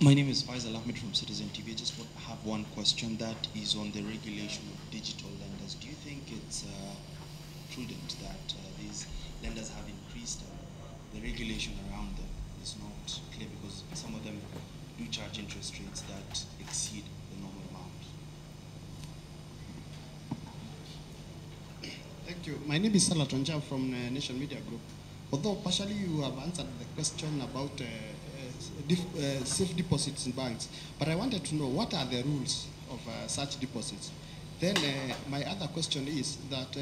My name is Faisal Ahmed from Citizen TV. I just have one question that is on the regulation of digital lenders. Do you think it's prudent that these lenders have increased the regulation around them is not clear, because some of them do charge interest rates that exceed the normal amount? Thank you. My name is Salah Tonja from Nation Media Group. Although partially you have answered the question about safe deposits in banks, but I wanted to know what are the rules of such deposits. Then my other question is that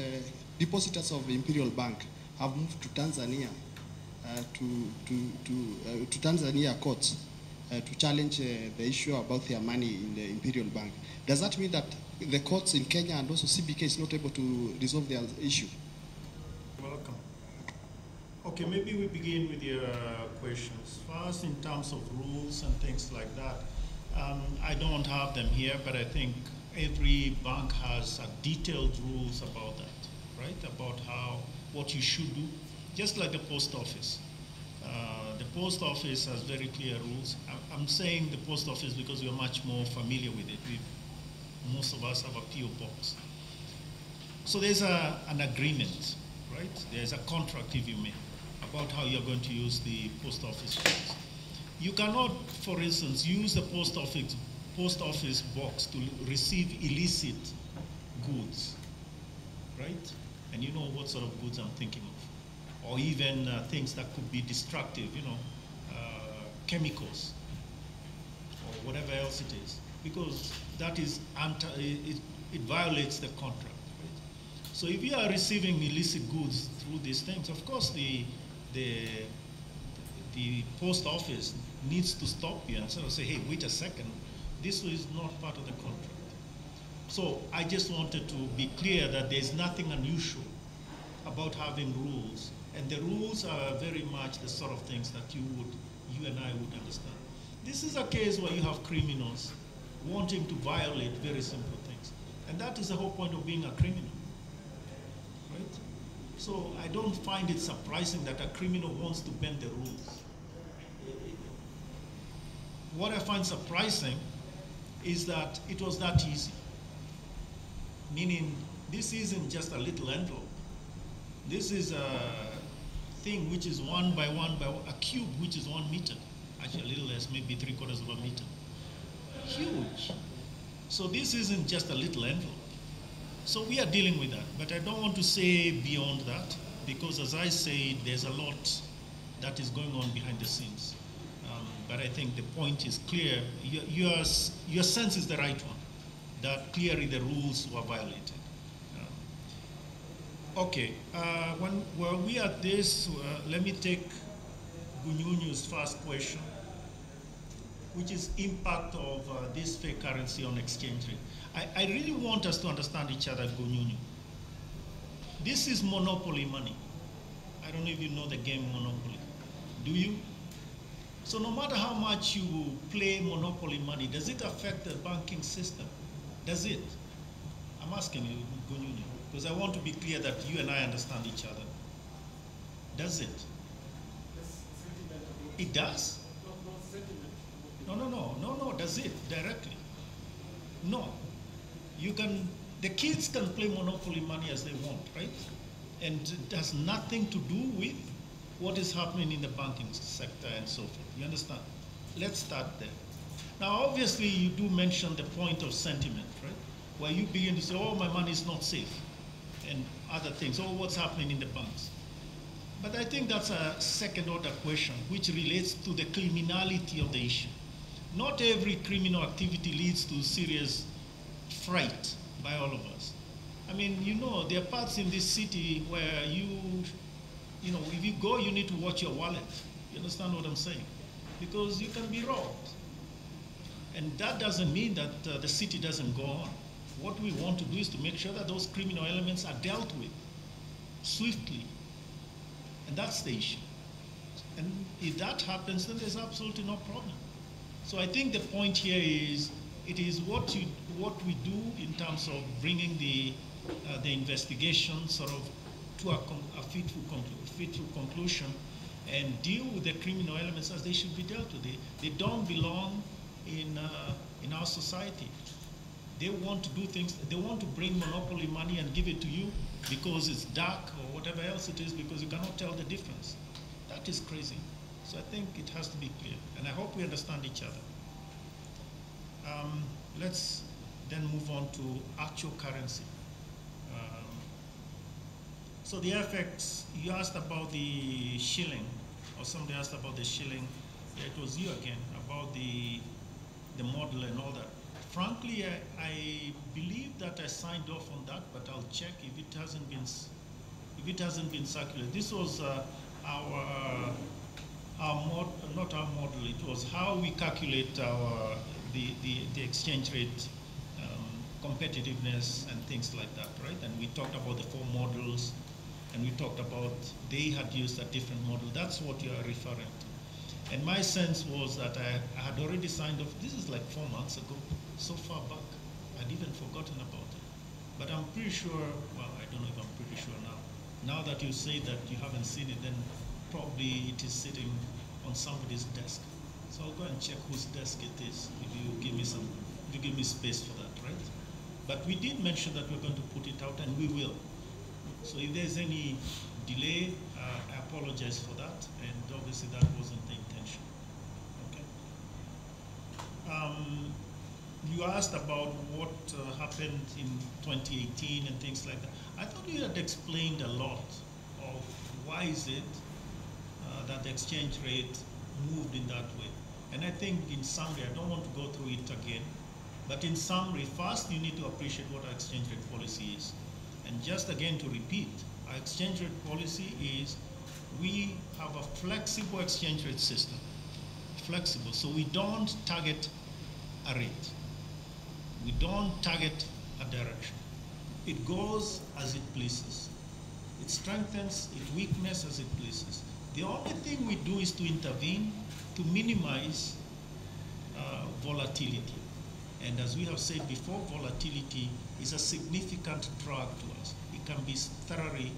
depositors of the Imperial Bank have moved to Tanzania to Tanzania courts to challenge the issue about their money in the Imperial Bank. Does that mean that the courts in Kenya and also CBK is not able to resolve their issue? Welcome. Okay, maybe we begin with your questions. First, in terms of rules and things like that, I don't have them here, but I think every bank has detailed rules about that, right? About what you should do, just like the post office. The post office has very clear rules. I'm saying the post office because we're much more familiar with it. Most of us have a PO box. So there's an agreement, right? There's a contract, if you may, about how you're going to use the post office box. You cannot, for instance, use the post office box to receive illicit goods, right? And you know what sort of goods I'm thinking of. Or even things that could be destructive, chemicals, or whatever else it is, because that is it violates the contract. Right? So if you are receiving illicit goods through these things, of course the post office needs to stop you and sort of say, hey, wait a second, this is not part of the contract. So I just wanted to be clear that there's nothing unusual about having rules, and the rules are very much the sort of things that you and I would understand. This is a case where you have criminals wanting to violate very simple things, and that is the whole point of being a criminal, right? So I don't find it surprising that a criminal wants to bend the rules. what I find surprising is that it was that easy. Meaning, this isn't just a little envelope. This is a thing which is 1 by 1 by a cube, which is 1 meter. Actually, a little less, maybe 3/4 of a meter. Huge. So this isn't just a little envelope. So we are dealing with that. But I don't want to say beyond that, because as I say, there's a lot that is going on behind the scenes. But I think the point is clear. Your sense is the right one, that clearly the rules were violated. Okay, when we are at this, let me take Gunyunyu's first question, which is impact of this fake currency on exchange rate. I really want us to understand each other, Gunyunyu. This is monopoly money. I don't know if you know the game Monopoly. Do you? So no matter how much you play monopoly money, does it affect the banking system? Does it? I'm asking you, Gunyunyu, because I want to be clear that you and I understand each other. Does it? It does? No, does it directly? No. You can, the kids can play monopoly money as they want, right? And it has nothing to do with what is happening in the banking sector and so forth. You understand? Let's start there. Now, obviously, you do mention the point of sentiment, right? Where you begin to say, oh, my money is not safe, and other things, oh, what's happening in the banks? But I think that's a second-order question, which relates to the criminality of the issue. Not every criminal activity leads to serious fright by all of us. I mean, you know, there are parts in this city where you know, if you go, you need to watch your wallet. You understand what I'm saying? Because you can be robbed. And that doesn't mean that the city doesn't go on. What we want to do is to make sure that those criminal elements are dealt with swiftly. And that's the issue. And if that happens, then there's absolutely no problem. So I think the point here is, it is what we do in terms of bringing the investigation sort of to a fitful conclusion and deal with the criminal elements as they should be dealt with. They don't belong in our society. They want to do things, they want to bring monopoly money and give it to you because it's dark or whatever else it is, because you cannot tell the difference. That is crazy. So I think it has to be clear, and I hope we understand each other. Let's then move on to actual currency. So the FX, you asked about the shilling, or somebody asked about the shilling. Yeah, it was you again, about the model and all that. Frankly, I believe that I signed off on that, but I'll check if it hasn't been circulated. This was not our model. It was how we calculate the exchange rate competitiveness and things like that, right? And we talked about the 4 models, and we talked about they had used a different model. That's what you are referring to. And my sense was that I had already signed off. This is like 4 months ago, so far back. I'd even forgotten about it. But I'm pretty sure, well, I don't know if I'm pretty sure now. Now that you say that you haven't seen it, then probably it is sitting on somebody's desk. So I'll go and check whose desk it is, if you give me space for that, right? But we did mention that we're going to put it out, and we will. So if there's any delay, I apologize for that, and obviously that wasn't the intention. Okay. You asked about what happened in 2018 and things like that. I thought you had explained a lot of why is it that the exchange rate moved in that way. And I think in summary, I don't want to go through it again, but in summary, first you need to appreciate what our exchange rate policy is. And just again to repeat, our exchange rate policy is we have a flexible exchange rate system. Flexible, so we don't target a rate. We don't target a direction. It goes as it pleases. It strengthens, it weakens as it pleases. The only thing we do is to intervene to minimize volatility. And as we have said before, volatility is a significant drag to us. It can be thoroughly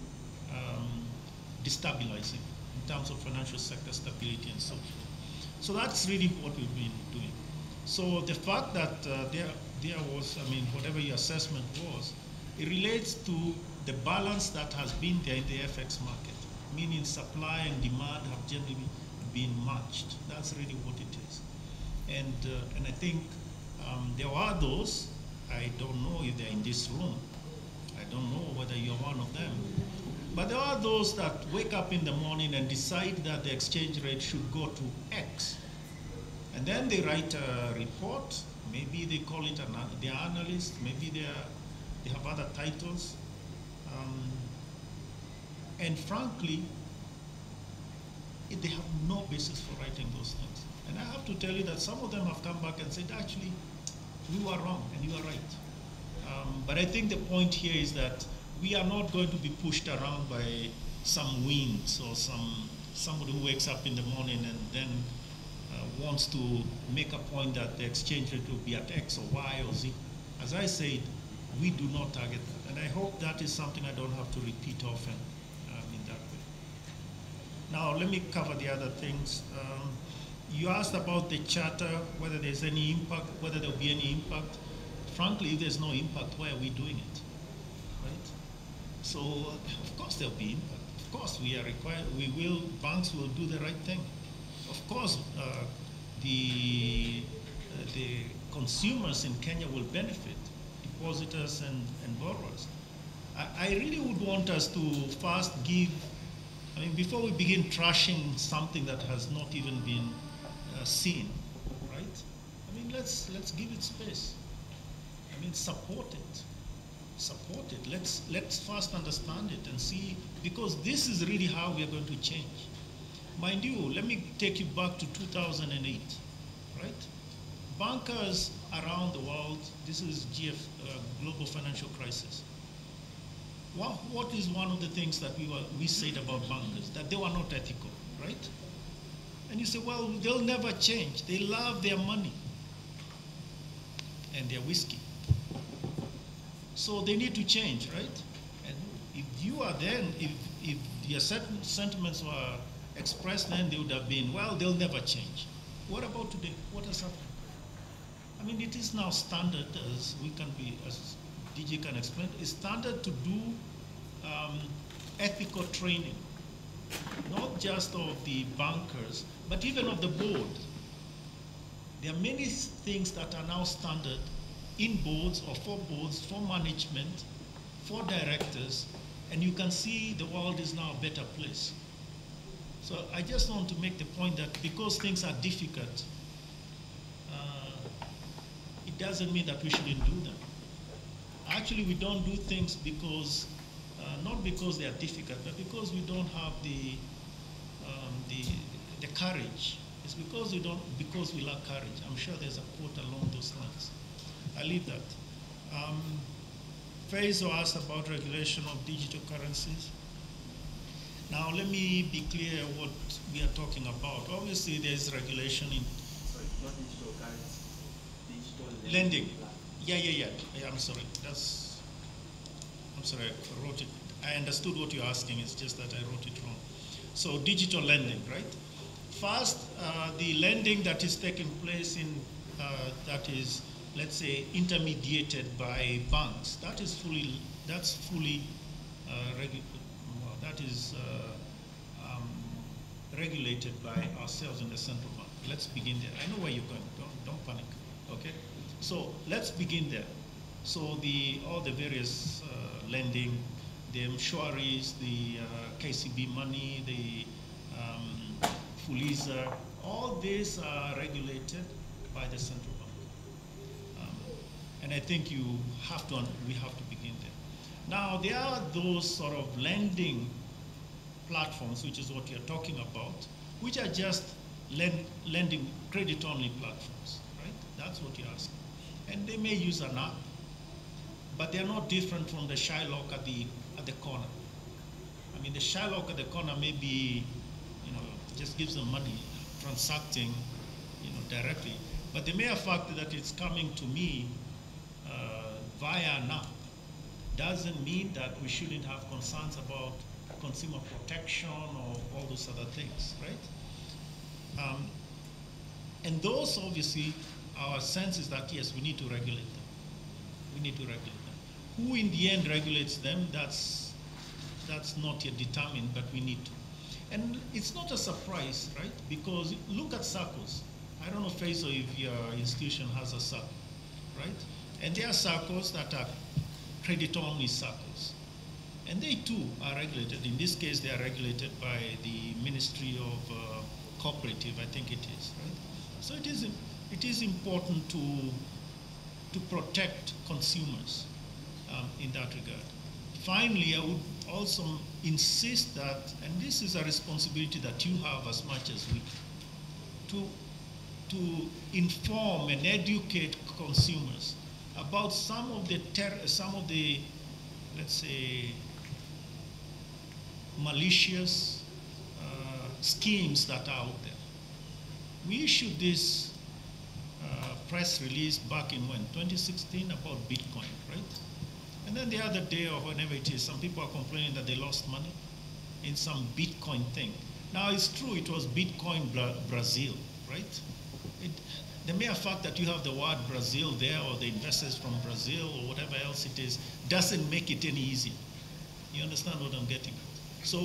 destabilizing in terms of financial sector stability and so forth. So that's really what we've been doing. So the fact that there was, I mean, whatever your assessment was, it relates to the balance that has been there in the FX market, meaning supply and demand have generally been matched. That's really what it is. And I think there are those, I don't know if they're in this room, I don't know whether you're one of them, but there are those that wake up in the morning and decide that the exchange rate should go to X. And then they write a report, maybe they call it they're analysts, maybe they have other titles. And frankly, they have no basis for writing those things. And I have to tell you that some of them have come back and said, actually, we were wrong and you are right. But I think the point here is that we are not going to be pushed around by some winds or somebody who wakes up in the morning and then wants to make a point that the exchange rate will be at X or Y or Z. As I said, we do not target that. And I hope that is something I don't have to repeat often in that way. Now, let me cover the other things. You asked about the charter, whether there's any impact, whether there'll be any impact. Frankly, if there's no impact, why are we doing it, right? So, of course there'll be impact. Of course we are required, banks will do the right thing. Of course, the consumers in Kenya will benefit, depositors and borrowers. I really would want us to first give, I mean, before we begin trashing something that has not even been seen, right? I mean, let's give it space. I mean, support it. Support it. Let's first understand it and see, because this is really how we are going to change. Mind you, let me take you back to 2008, right? Bankers around the world, this is global financial crisis. What is one of the things that we said about bankers? That they were not ethical, right? And you say, well, they'll never change. They love their money and their whiskey. So they need to change, right? And if you are then, if your certain sentiments were expressed then, they would have been, well, they'll never change. What about today? What has happened? I mean, it is now standard, as DG can explain, it's standard to do ethical training, not just of the bankers, but even of the board. There are many things that are now standard in boards or for management, for directors, and you can see the world is now a better place. So I just want to make the point that because things are difficult, it doesn't mean that we shouldn't do them. Actually, we don't do things because, not because they are difficult, but because we don't have the courage. It's because we lack courage. I'm sure there's a quote along those lines. I leave that. Faizo asked about regulation of digital currencies. Now, let me be clear what we are talking about. Obviously, there's regulation in... Sorry, not digital currency, digital lending. Yeah. I'm sorry. I'm sorry, I wrote it. I understood what you're asking, it's just that I wrote it wrong. So, digital lending, right? First, the lending that is taking place that is, let's say, intermediated by banks, that's fully regulated by ourselves in the central bank. Let's begin there. I know where you're going. Don't panic. Okay. So let's begin there. So all the various lending, the Mshwaris, the KCB money, the Fuliza, all these are regulated by the central bank. And I think we have to begin there. Now, there are those sort of lending platforms, which is what you're talking about, which are just lending credit-only platforms, right? That's what you're asking. And they may use an app, but they're not different from the Shylock at the corner. I mean, the Shylock at the corner may be, just gives them money, transacting, directly. But the mere fact that it's coming to me via an app doesn't mean that we shouldn't have concerns about consumer protection or all those other things, right? And those, obviously, our sense is that, yes, we need to regulate them. We need to regulate them. Who in the end regulates them, that's not yet determined, but we need to. And it's not a surprise, right? Because look at circles. I don't know, Faisal, if your institution has a circle, right? And there are circles that are credit-only circles. And they too are regulated. In this case, they are regulated by the Ministry of Cooperative, I think it is, right? So it is important to protect consumers in that regard. Finally, I would also insist that, and this is a responsibility that you have as much as we, to inform and educate consumers about some of the, let's say, malicious schemes that are out there. We issued this press release back in when, 2016, about Bitcoin, right? And then the other day or whenever it is, some people are complaining that they lost money in some Bitcoin thing. Now it's true, it was Bitcoin Brazil, right? The mere fact that you have the word Brazil there, or the investors from Brazil, or whatever else it is, doesn't make it any easier. You understand what I'm getting at? So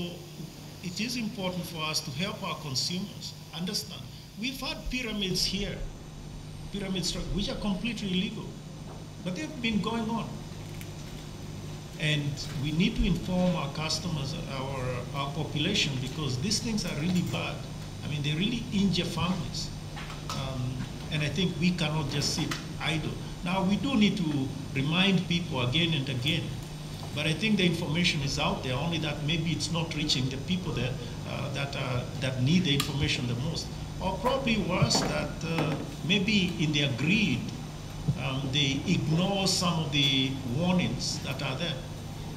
it is important for us to help our consumers understand. We've had pyramids here, pyramid structures, which are completely illegal, but they've been going on. And we need to inform our customers, our population, because these things are really bad. I mean, they really injure families. And I think we cannot just sit idle. Now, we do need to remind people again and again, but I think the information is out there, only that maybe it's not reaching the people that need the information the most. Or probably worse, that maybe in their greed, they ignore some of the warnings that are there.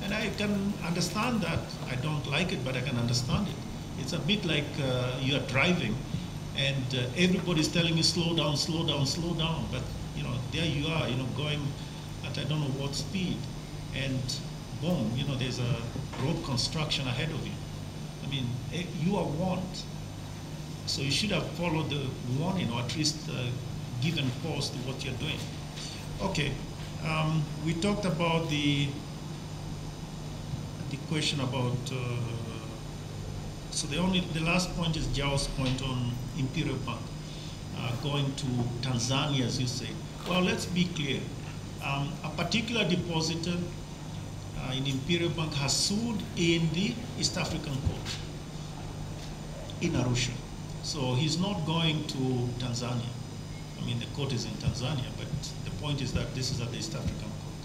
And I can understand that. I don't like it, but I can understand it. It's a bit like you are driving and everybody's telling you slow down, slow down, slow down. But there you are, going at I don't know what speed. And boom, there's a road construction ahead of you. I mean, you are warned. So you should have followed the warning, or at least given pause to what you're doing. Okay, we talked about the question about, so the last point is Jao's point on Imperial Bank going to Tanzania, as you say. Well, let's be clear. A particular depositor in Imperial Bank has sued in the East African Court in Arusha. So he's not going to Tanzania. I mean, the court is in Tanzania, but the point is that this is at the East African Court.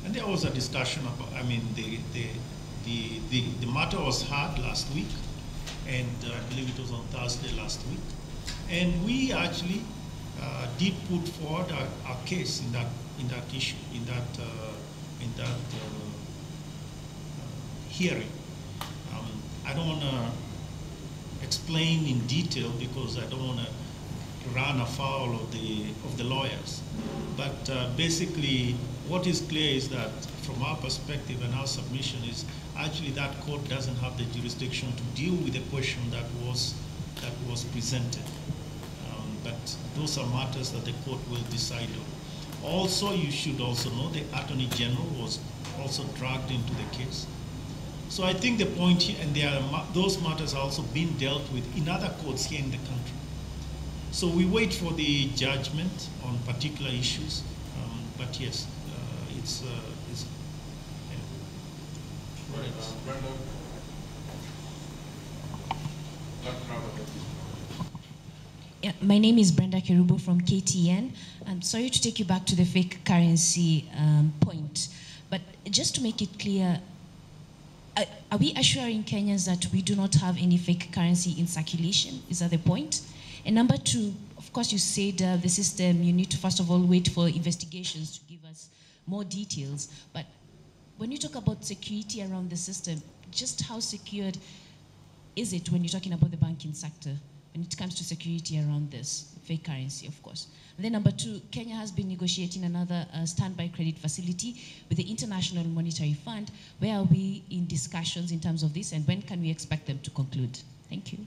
And there was a discussion about, I mean, the matter was heard last week, and I believe it was on Thursday last week. And we actually did put forward our case in that issue, in that hearing. I don't want to explain in detail because I don't want to run afoul of the lawyers. But basically, what is clear is that from our perspective and our submission is actually that court doesn't have the jurisdiction to deal with the question that was presented. But those are matters that the court will decide on. Also, you should also know the Attorney General was also dragged into the case. So I think the point here, and those matters are also being dealt with in other courts here in the country. So we wait for the judgment on particular issues, but yes, it's right. Brenda, yeah, my name is Brenda Kerubo from KTN. I'm sorry to take you back to the fake currency point, but just to make it clear, are we assuring Kenyans that we do not have any fake currency in circulation? Is that the point? And number two, of course, you said the system, you need to first of all wait for investigations to give us more details. But when you talk about security around the system, just how secured is it when you're talking about the banking sector, when it comes to security around this fake currency, of course? And then number two, Kenya has been negotiating another standby credit facility with the International Monetary Fund. Where are we in discussions in terms of this, and when can we expect them to conclude? Thank you.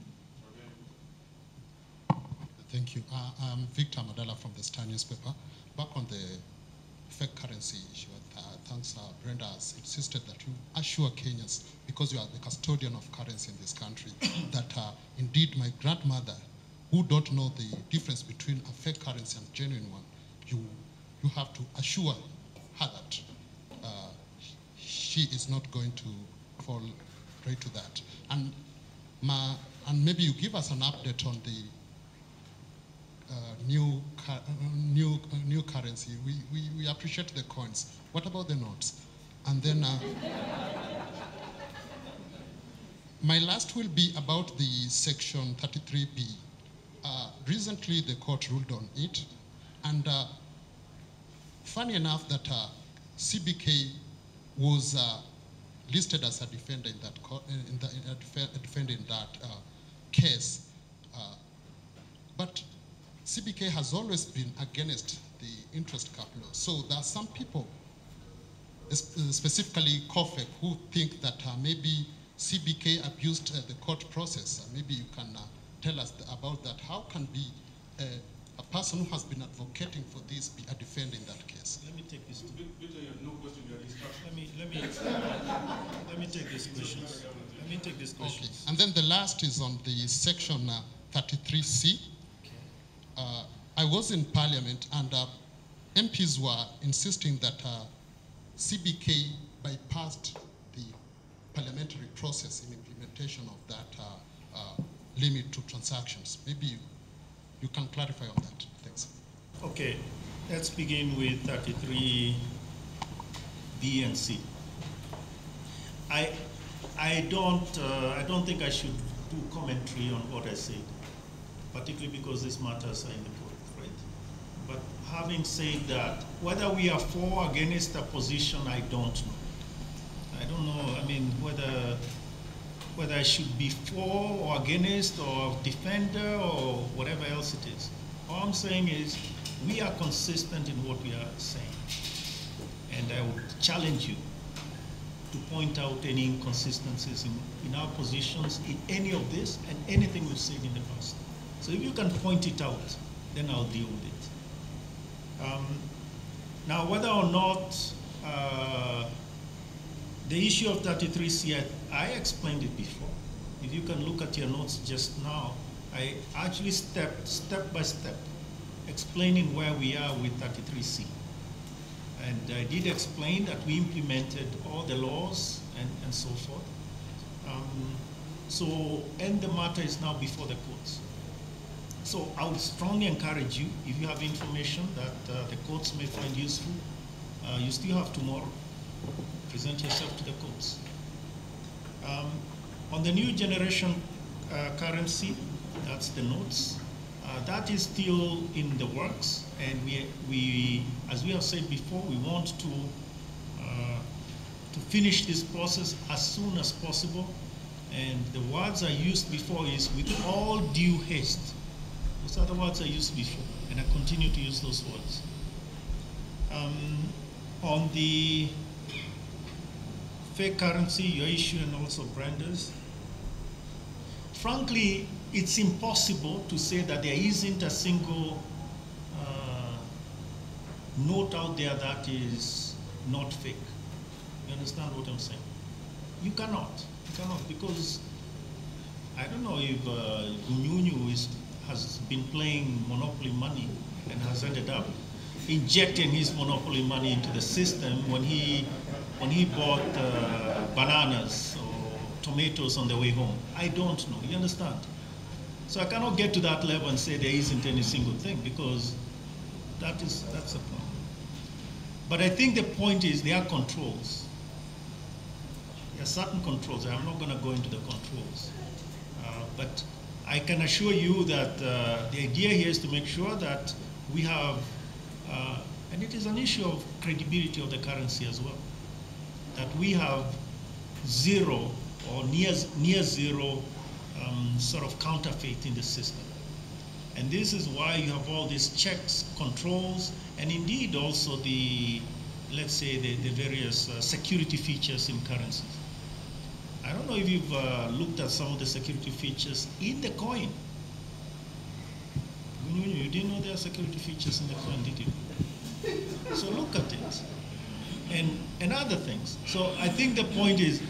Thank you. I'm Victor Madala from the Star newspaper. Back on the fake currency issue, thanks Brenda has insisted that you assure Kenyans, because you are the custodian of currency in this country, that indeed my grandmother, who don't know the difference between a fake currency and genuine one, you have to assure her that she is not going to fall prey to that. And maybe you give us an update on the new currency. We appreciate the coins. What about the notes? And then my last will be about the section 33B. Recently, the court ruled on it, and funny enough that CBK was listed as a defender in that case, but CBK has always been against the interest cap law. So there are some people, specifically COFEC, who think that maybe CBK abused the court process. Maybe you can tell us about that. How can be a person who has been advocating for this be a defender in that case? Let me take this. No question, you are discussing. Let me take these questions. Let me take these questions. Okay. And then the last is on the section 33C. I was in Parliament, and MPs were insisting that CBK bypassed the parliamentary process in implementation of that limit to transactions. Maybe you can clarify on that. Thanks. Okay, let's begin with 33B and C. I don't think I should do commentary on what I said, particularly because these matters are in the court, right? But having said that, whether we are for or against a position, I don't know. I don't know. I mean, whether I should be for or against or defender or whatever else it is. All I'm saying is we are consistent in what we are saying. And I would challenge you to point out any inconsistencies in our positions in any of this and anything we've said in the past. So if you can point it out, then I'll deal with it. Now, whether or not the issue of 33C, I explained it before. If you can look at your notes just now, I actually stepped step by step, explaining where we are with 33C. And I did explain that we implemented all the laws and so forth. And the matter is now before the courts. So I would strongly encourage you, if you have information that the courts may find useful, you still have tomorrow. Present yourself to the courts. On the new generation currency, that's the notes. That is still in the works, and we, as we have said before, we want to finish this process as soon as possible. And the words I used before is with all due haste. Those are the words I used before, and I continue to use those words. On the fake currency, your issue, and also Brenda's, frankly, it's impossible to say that there isn't a single note out there that is not fake. You understand what I'm saying? You cannot. You cannot, because I don't know if Gunyunyu has been playing monopoly money and has ended up injecting his monopoly money into the system when he bought bananas or tomatoes on the way home. I don't know. You understand? So I cannot get to that level and say there isn't any single thing, because that's the problem. But I think the point is there are controls. There are certain controls. I'm not going to go into the controls. But I can assure you that the idea here is to make sure that we have, and it is an issue of credibility of the currency as well, that we have zero or near zero sort of counterfeit in the system. And this is why you have all these checks, controls, and indeed also the, let's say, the various security features in currencies. I don't know if you've looked at some of the security features in the coin. You didn't know there are security features in the phone, did you? So look at it. And other things. So I think the point is,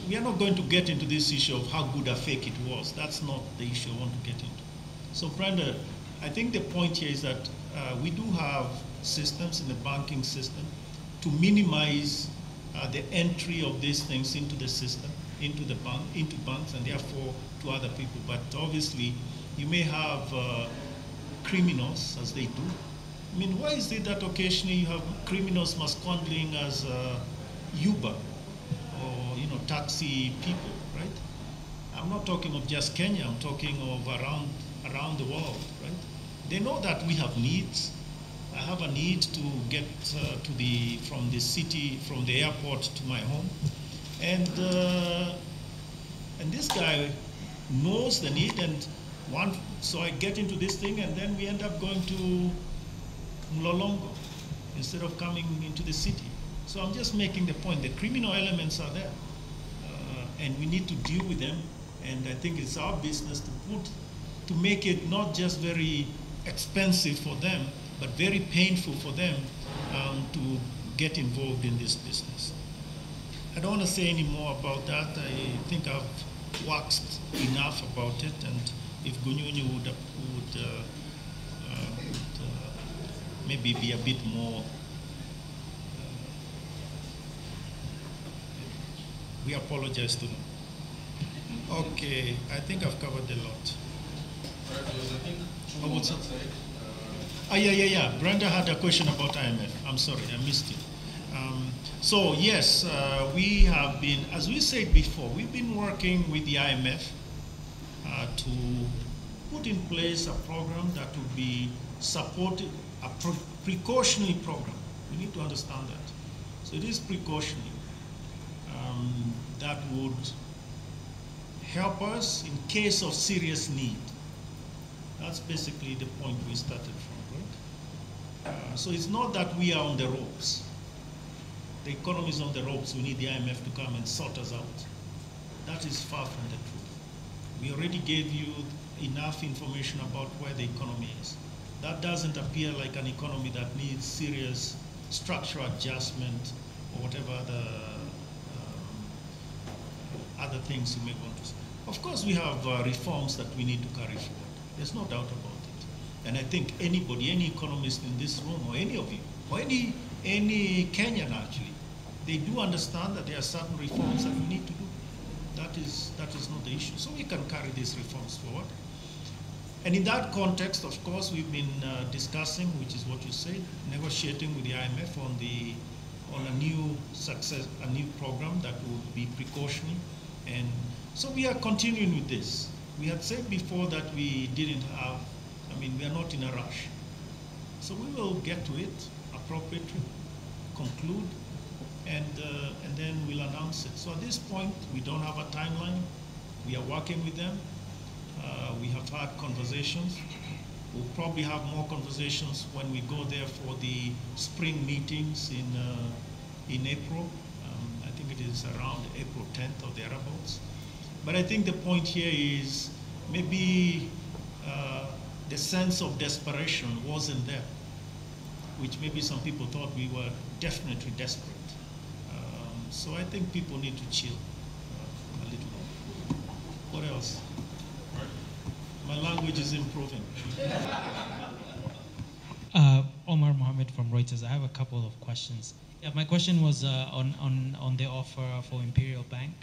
we are not going to get into this issue of how good a fake it was. That's not the issue I want to get into. So Brenda, I think the point here is that we do have systems in the banking system to minimize the entry of these things into the system, into banks, and therefore to other people. But obviously, you may have criminals, as they do. I mean, why is it that occasionally you have criminals masquerading as Uber or taxi people, right? I'm not talking of just Kenya. I'm talking of around the world, right? They know that we have needs. I have a need to get from the city, from the airport to my home, and this guy knows the need, and so I get into this thing, and then we end up going to Mlolongo instead of coming into the city. So I'm just making the point. The criminal elements are there, and we need to deal with them. And I think it's our business to make it not just very expensive for them, but very painful for them to get involved in this business. I don't want to say any more about that. I think I've waxed enough about it, and if Gunyunyu would maybe be a bit more, we apologize to them. Okay, I think I've covered a lot. Yeah. Brenda had a question about IMF. I'm sorry, I missed it. So yes, we have been, as we said before, we've been working with the IMF to put in place a program that would be supported, a precautionary program. We need to understand that. So it is precautionary that would help us in case of serious need. That's basically the point we started from, right? So it's not that we are on the ropes. The economy is on the ropes. We need the IMF to come and sort us out. That is far from the truth. We already gave you enough information about where the economy is. That doesn't appear like an economy that needs serious structural adjustment or whatever other things you may want to say. Of course, we have reforms that we need to carry forward. There's no doubt about it. And I think anybody, any economist in this room, or any of you, or any Kenyan actually, they do understand that there are certain reforms that we need to do. That is not the issue. So we can carry these reforms forward. And in that context, of course, we've been discussing, which is what you said, negotiating with the IMF on a new program that will be precautionary. And so we are continuing with this. We had said before that we didn't have, we are not in a rush. So we will get to it appropriately, conclude, and then we'll announce it. So at this point, we don't have a timeline. We are working with them. We have had conversations. We'll probably have more conversations when we go there for the spring meetings in April. I think it is around April 10th or thereabouts. But I think the point here is maybe the sense of desperation wasn't there, which maybe some people thought we were definitely desperate. So I think people need to chill a little bit. What else? My language is improving. Omar Mohammed from Reuters. I have a couple of questions. Yeah, my question was on the offer for Imperial Bank.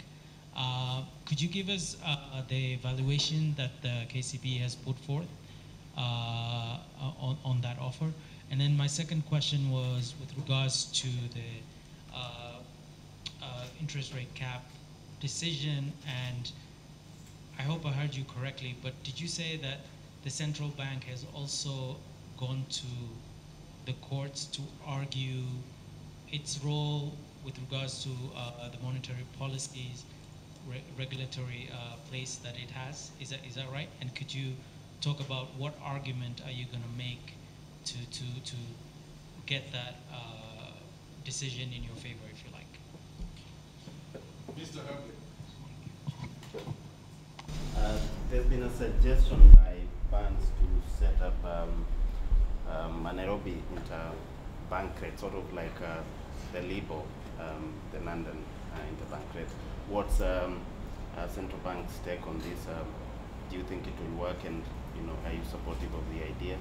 Could you give us the valuation that the KCB has put forth on that offer? And then my second question was with regards to the interest rate cap decision, and I hope I heard you correctly, but did you say that the central bank has also gone to the courts to argue its role with regards to the monetary policies, regulatory place that it has? Is that right? And could you talk about what argument are you going to make to get that decision in your favor, if you like? Mr. Hamlin. There's been a suggestion by banks to set up a Nairobi interbank rate, sort of like the LIBOR, the London interbank rate. What's central bank's take on this? Do you think it will work, and are you supportive of the idea?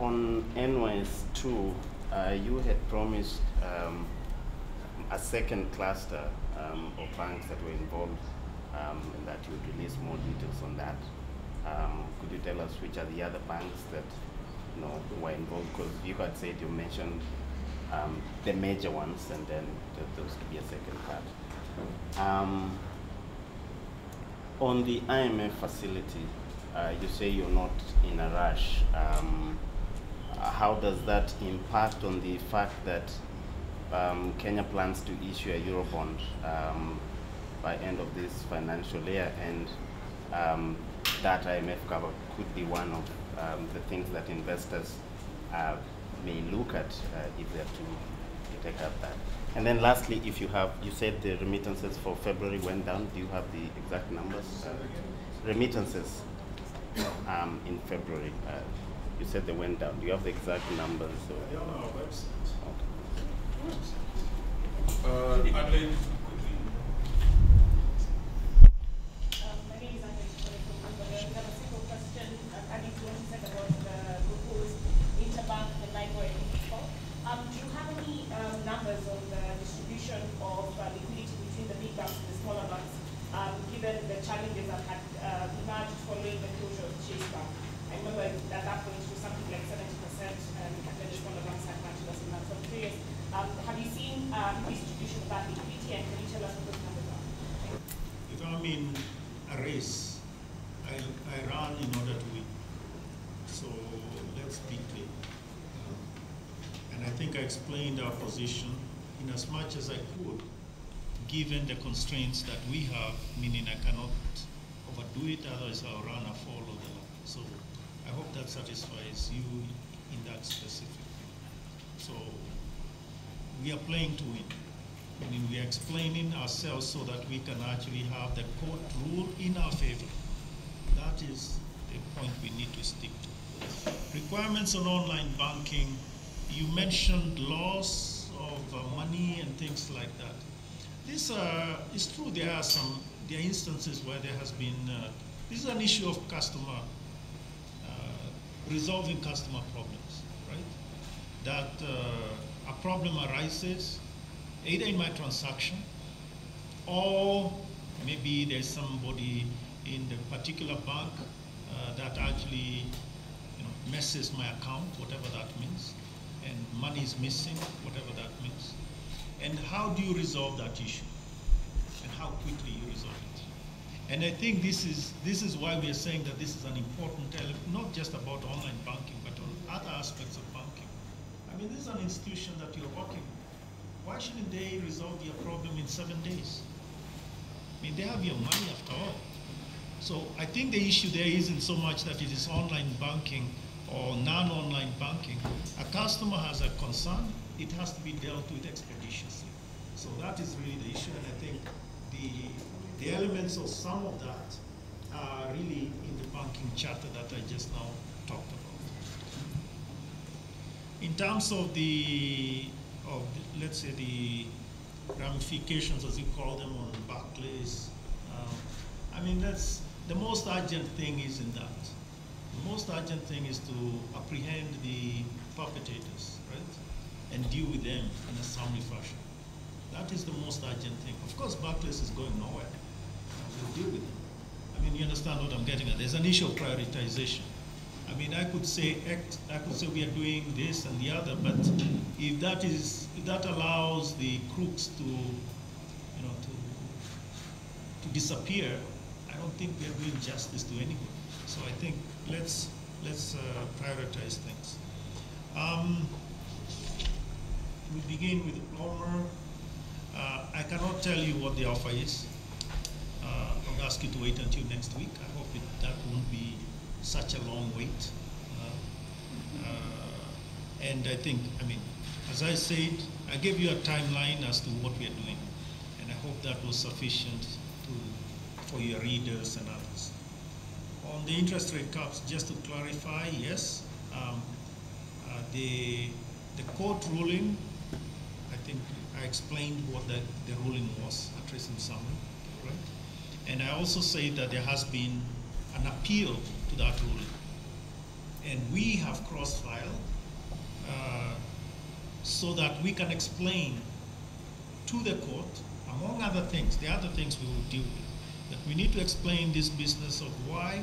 On NYS2, you had promised a second cluster of banks that were involved, and that you would release more details on that. Could you tell us which are the other banks that were involved? Because you had said, you mentioned the major ones, and then there was to be a second part. On the IMF facility, you say you're not in a rush. How does that impact on the fact that Kenya plans to issue a Eurobond by end of this financial year, and that IMF cover could be one of the things that investors may look at if they're to take up that? And then lastly, if you said the remittances for February went down. Do you have the exact numbers? Remittances in February, you said they went down. Do you have the exact numbers? They're on our website. Adelaide, My name is Adelaide from Angola. I have a simple question. Adding to what you said about the proposed interbank and LIBOR and default. Do you have any numbers on the distribution of liquidity between the big banks and the smaller banks, given the challenges that had emerged following the closure of Chase Bank? I remember at that point it was something like 70%, and the smaller banks had much less than that. So I'm curious, have you seen distribution of that liquidity, and can you tell us what those numbers are? If I'm in a race, I run in order to win. So let's be clear. And I think I explained our position in as much as I could, given the constraints that we have, meaning I cannot overdo it, otherwise I'll run a fall of the law. So I hope that satisfies you in that specific thing. So we are playing to win. I mean, we are explaining ourselves so that we can actually have the court rule in our favor. That is the point we need to stick to. Requirements on online banking, you mentioned loss of money and things like that. This is true. There are instances where there has been, this is an issue of customer, resolving customer problems, right? That a problem arises either in my transaction, or maybe there's somebody in the particular bank that actually messes my account, whatever that means, and money is missing, whatever that means. And how do you resolve that issue? And how quickly you resolve it? And I think this is why we are saying that this is an important element, not just about online banking, but on other aspects of banking. I mean, this is an institution that you're working with. Why shouldn't they resolve your problem in 7 days? I mean, they have your money after all. So I think the issue there isn't so much that it is online banking or non-online banking. A customer has a concern, it has to be dealt with expeditiously. So that is really the issue, and I think the elements of some of that are really in the banking charter that I just now talked about. In terms of let's say the ramifications, as you call them, on Barclays, I mean, that's the most urgent thing is in that. The most urgent thing is to apprehend the perpetrators, right? And deal with them in a summary fashion. That is the most urgent thing. Of course, Barclays is going nowhere. We'll deal with them. I mean, you understand what I'm getting at. There's an issue of prioritization. I mean, I could say we are doing this and the other, but if that allows the crooks to disappear, I don't think we are doing justice to anyone. So I think let's prioritize things. We begin with the plumber. I cannot tell you what the offer is. I'll ask you to wait until next week. I hope that won't be such a long wait. And I think, I mean, as I said, I gave you a timeline as to what we are doing. And I hope that was sufficient for your readers and others. On the interest rate caps, just to clarify, yes, the court ruling, I think I explained what the ruling was, at least in summary, right? And I also say that there has been an appeal to that ruling. And we have cross-filed so that we can explain to the court, among other things, the other things we will deal with, that we need to explain this business of why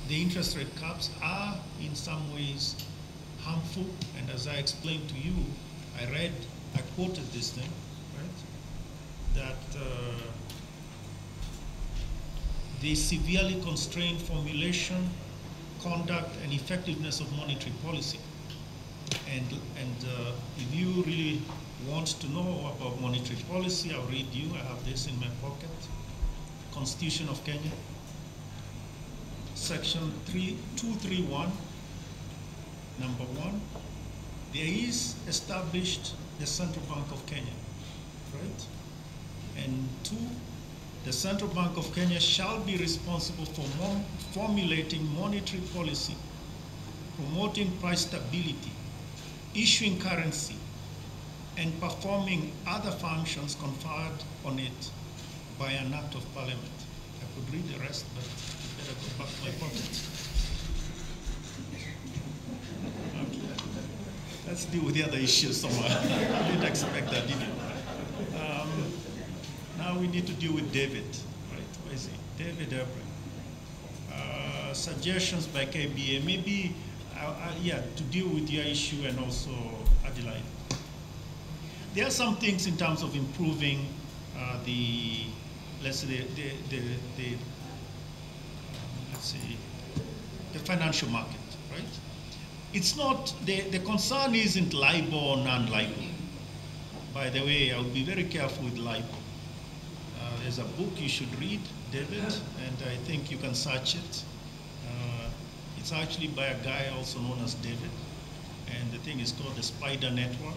the interest rate caps are in some ways harmful. And as I explained to you, I quoted this thing, right? That the severely constrained formulation, conduct, and effectiveness of monetary policy. And if you really want to know about monetary policy, I'll read you. I have this in my pocket. Constitution of Kenya, Section 231, number 1. There is established the Central Bank of Kenya, right? And 2, the Central Bank of Kenya shall be responsible for formulating monetary policy, promoting price stability, issuing currency, and performing other functions conferred on it by an act of parliament. I could read the rest, but I better go back to my pocket. Okay. Let's deal with the other issues somewhere. I didn't expect that, did you? Now we need to deal with David, right? Where is he? David Ebre. Suggestions by KBA, maybe, yeah, to deal with your issue and also Adelaide. There are some things in terms of improving let's say the financial market, right? It's not, the concern isn't LIBOR or non-LIBOR. By the way, I would be very careful with LIBOR. There's a book you should read, David, and I think you can search it. It's actually by a guy also known as David, and the thing is called the Spider Network.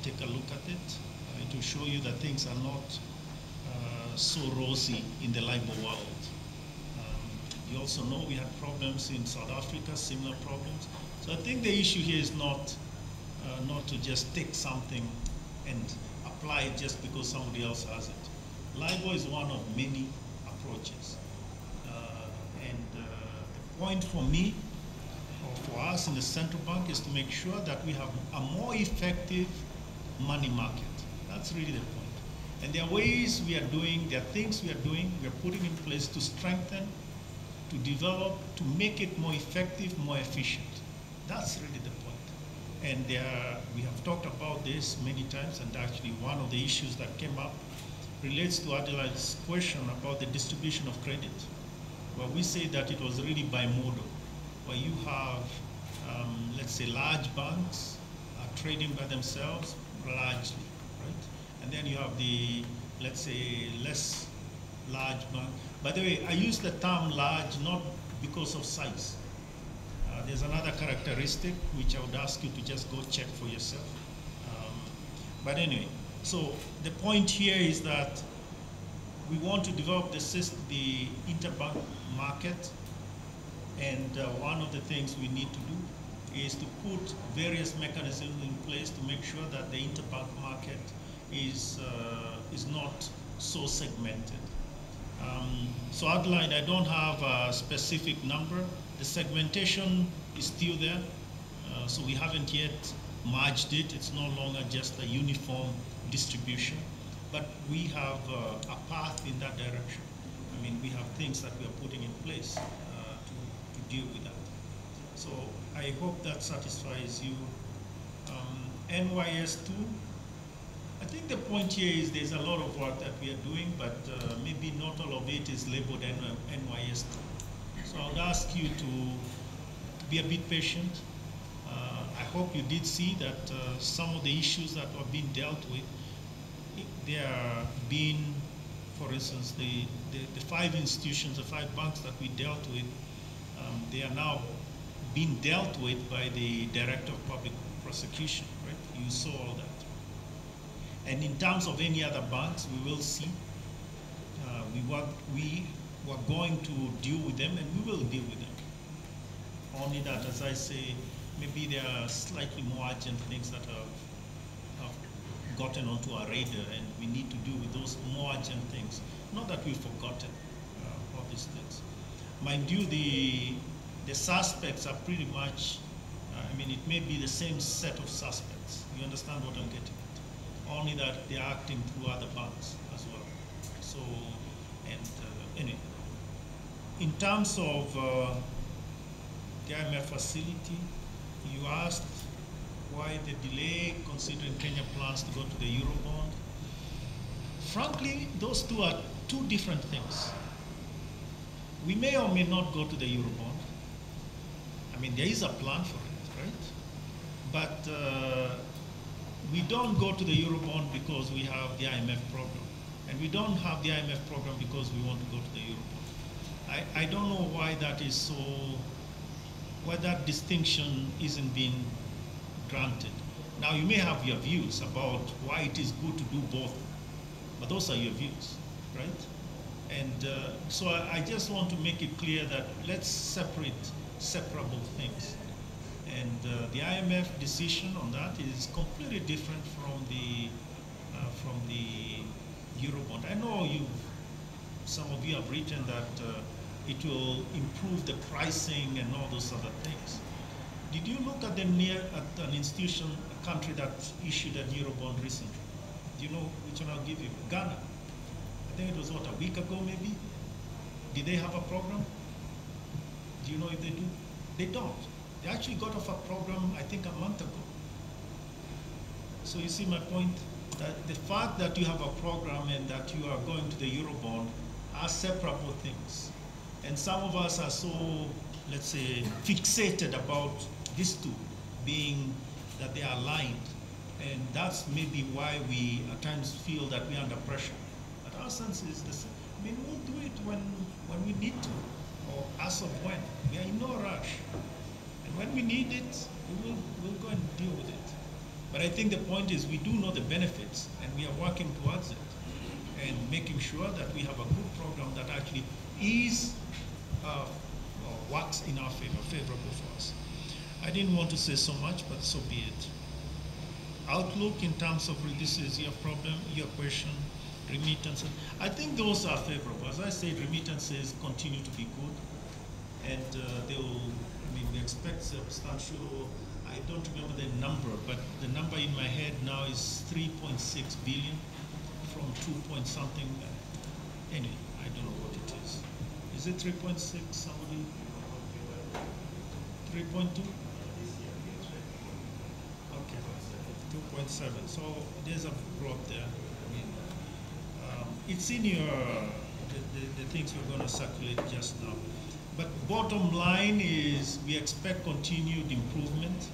Take a look at it. It will show you that things are not so rosy in the LIBOR world. You also know we had problems in South Africa, similar problems. So I think the issue here is not to just take something and apply it just because somebody else has it. LIBOR is one of many approaches. The point for me, or for us in the central bank, is to make sure that we have a more effective money market. That's really the point. And there are ways we are doing, there are things we are doing, we are putting in place to strengthen, to develop, to make it more effective, more efficient. That's really the point. And we have talked about this many times, and actually one of the issues that came up relates to Adelaide's question about the distribution of credit, where we say that it was really bimodal, where you have, let's say, large banks trading by themselves largely, right? And then you have the, let's say, less large bank. By the way, I use the term large not because of size. There's another characteristic which I would ask you to just go check for yourself. But anyway, so the point here is that we want to develop the interbank market, and one of the things we need to do is to put various mechanisms in place to make sure that the interbank market is not so segmented. So Adelaide, I don't have a specific number. The segmentation is still there, so we haven't yet merged it. It's no longer just a uniform distribution, but we have a path in that direction. I mean, we have things that we are putting in place to deal with that. So I hope that satisfies you. NYS2, I think the point here is there's a lot of work that we are doing, but maybe not all of it is labeled NYS2. So I would ask you to be a bit patient. I hope you did see that some of the issues that were being dealt with, they are being, for instance, the 5 institutions, the 5 banks that we dealt with, they are now being dealt with by the Director of Public Prosecution, right? You saw all that. And in terms of any other banks, we will see. We we're going to deal with them, and we will deal with them. Only that, as I say, maybe there are slightly more urgent things that have gotten onto our radar, and we need to deal with those more urgent things. Not that we've forgotten all these things. Mind you, the suspects are pretty much, I mean, it may be the same set of suspects. You understand what I'm getting at? Only that they're acting through other banks as well. So, and anyway, in terms of the IMF facility, you asked why the delay considering Kenya plans to go to the Eurobond. Frankly, those two are two different things. We may or may not go to the Eurobond. I mean, there is a plan for it, right? But we don't go to the Eurobond because we have the IMF program. And we don't have the IMF program because we want to go to the Eurobond. I don't know why that is so, why that distinction isn't being granted. Now, you may have your views about why it is good to do both, but those are your views, right? And so I just want to make it clear that let's separate separable things. And the IMF decision on that is completely different from the Eurobond. I know some of you have written that it will improve the pricing and all those other things. Did you look at an institution, a country that issued a Eurobond recently? Do you know which one I'll give you? Ghana. I think it was, what, a week ago maybe? Did they have a program? Do you know if they do? They don't. They actually got off a program, I think, a month ago. So you see my point? That the fact that you have a program and that you are going to the Eurobond are separable things. And some of us are so, let's say, fixated about these two being that they are aligned. And that's maybe why we at times feel that we're under pressure. But our sense is the same. I mean, we'll do it when we need to, or as of when. We are in no rush. And when we need it, we'll go and deal with it. But I think the point is we do know the benefits, and we are working towards it, and making sure that we have a good program that actually is works in our favor, favorable for us. I didn't want to say so much, but so be it. Outlook in terms of, this is your problem, your question, remittances. I think those are favorable. As I said, remittances continue to be good, and they will, I mean, we expect substantial, I don't remember the number, but the number in my head now is 3.6 billion from 2 point something. Anyway, I don't know what it is. Is it 3.6, somebody? 3.2? Okay, 2.7. So there's a growth there. I mean, it's in your, the things we're going to circulate just now. But bottom line is we expect continued improvement.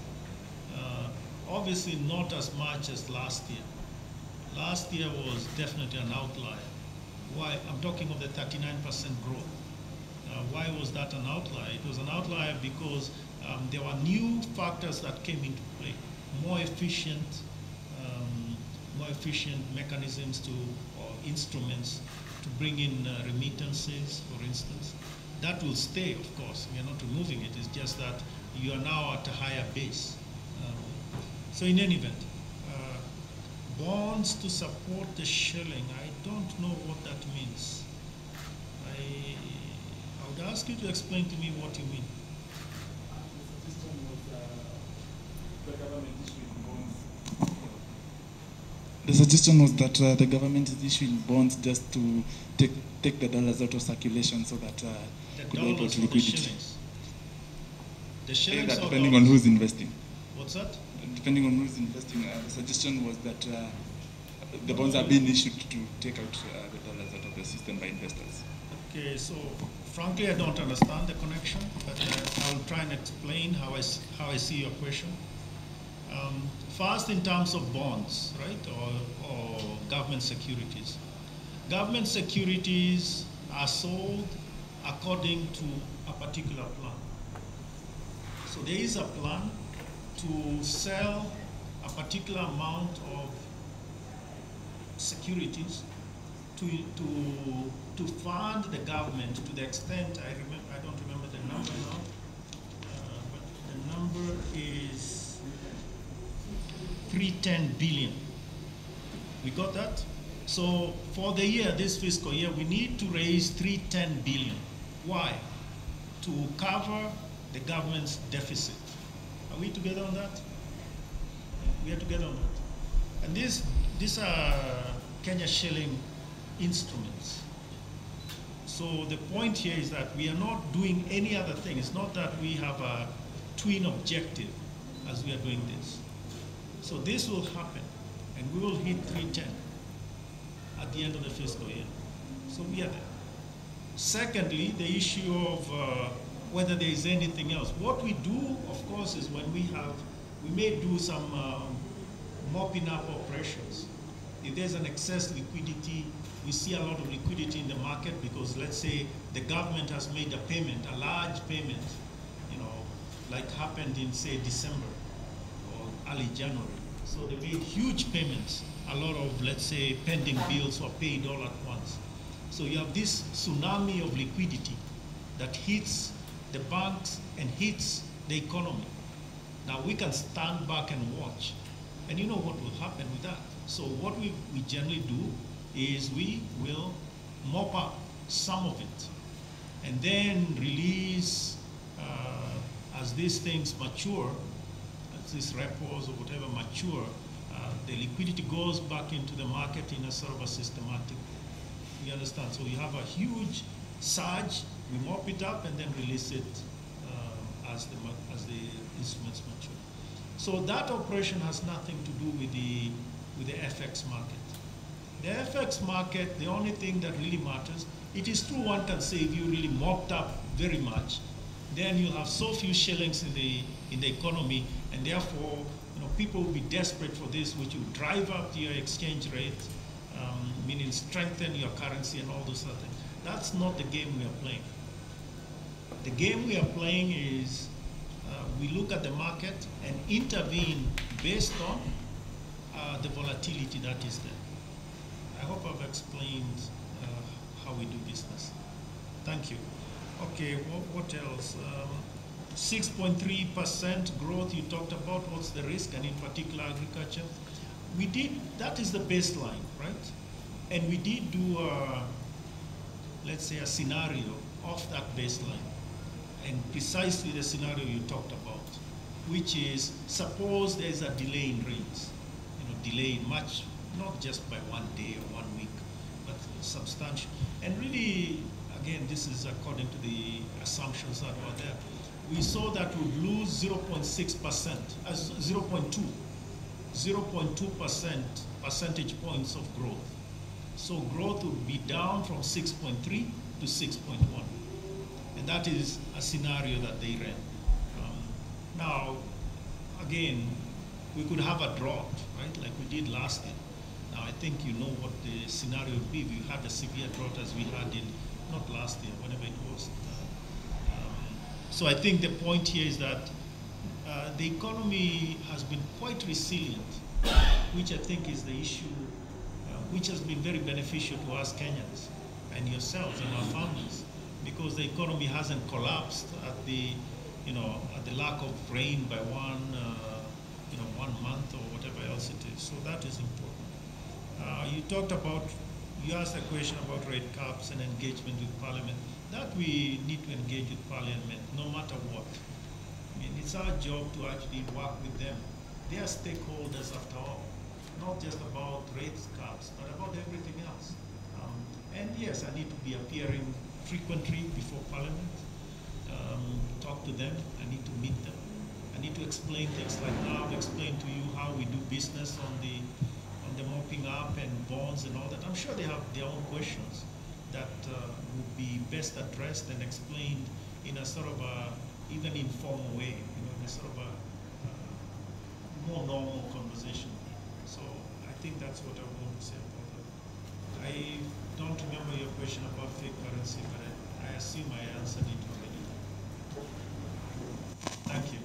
Obviously not as much as last year. Last year was definitely an outlier. Why? I'm talking of the 39% growth. Why was that an outlier? It was an outlier because there were new factors that came into play. More efficient mechanisms or instruments to bring in remittances, for instance. That will stay, of course. We are not removing it. It's just that you are now at a higher base. So in any event, bonds to support the shilling, I don't know what that means. I would ask you to explain to me what you mean. The suggestion was that the government is issuing bonds just to take the dollars out of circulation so that could be able to liquidity. The shillings depending on who's investing. What's that? Depending on who's investing, the suggestion was that the bonds are being issued to take out the dollars out of the system by investors. Okay, so frankly, I don't understand the connection, but I'll try and explain how I see your question. First, in terms of bonds, right, or government securities. Government securities are sold according to a particular plan. So there is a plan to sell a particular amount of securities to fund the government to the extent, I don't remember the number now, but the number is 310 billion. We got that? So for the year, this fiscal year, we need to raise 310 billion. Why? To cover the government's deficit. Are we together on that? We are together on that. And these are Kenya shilling instruments. So the point here is that we are not doing any other thing. It's not that we have a twin objective as we are doing this. So this will happen, and we will hit 310 at the end of the fiscal year. So we are there. Secondly, the issue of whether there is anything else. What we do, of course, is when we may do some mopping up operations. If there's an excess liquidity, we see a lot of liquidity in the market because, let's say, the government has made a payment, a large payment, you know, like happened in, say, December or early January. So they made huge payments. A lot of, let's say, pending bills were paid all at once. So you have this tsunami of liquidity that hits the banks and hits the economy. Now we can stand back and watch, and you know what will happen with that. So what we generally do is we will mop up some of it and then release as these things mature, as these repos or whatever mature, the liquidity goes back into the market in a sort of a systematic, you understand? So you have a huge surge, we mop it up and then release it as the instruments mature. So that operation has nothing to do with the FX market. The FX market, the only thing that really matters, it is true one can say if you really mopped up very much, then you have so few shillings in the economy, and therefore, you know, people will be desperate for this, which will drive up your exchange rate, meaning strengthen your currency and all those other things. That's not the game we are playing. The game we are playing is we look at the market and intervene based on the volatility that is there. I hope I've explained how we do business. Thank you. Okay, what else? 6.3% growth you talked about. What's the risk, and in particular agriculture? We did, that is the baseline, right? And we did do, let's say, a scenario of that baseline. And precisely the scenario you talked about, which is, suppose there's a delay in rains, you know, delay much, not just by 1 day or 1 week, but substantial. And really, again, this is according to the assumptions that were there. We saw that we'd lose 0.6%, 0.2% percentage points of growth. So growth would be down from 6.3 to 6.1. And that is a scenario that they ran. Now, again, we could have a drought, right, like we did last year. Now, I think you know what the scenario would be. We had a severe drought as we had in, not last year, whenever it was. So I think the point here is that the economy has been quite resilient, which I think is the issue, which has been very beneficial to us Kenyans and yourselves and our families, because the economy hasn't collapsed at the, you know, at the lack of rain by 1 month or whatever else it is. So that is important. You talked about, you asked a question about rate caps and engagement with Parliament. That we need to engage with Parliament no matter what. I mean, it's our job to actually work with them. They are stakeholders after all, not just about rate caps, but about everything else. And yes, I need to be appearing frequently before Parliament, talk to them, I need to meet them. I need to explain things like now I've explained to you how we do business on the mopping up and bonds and all that. I'm sure they have their own questions that would be best addressed and explained in a sort of a, even informal way, you know, in a sort of a more normal conversation. So I think that's what I want to say about that. I don't remember your question about fake currency, but I assume I answered it already. Thank you.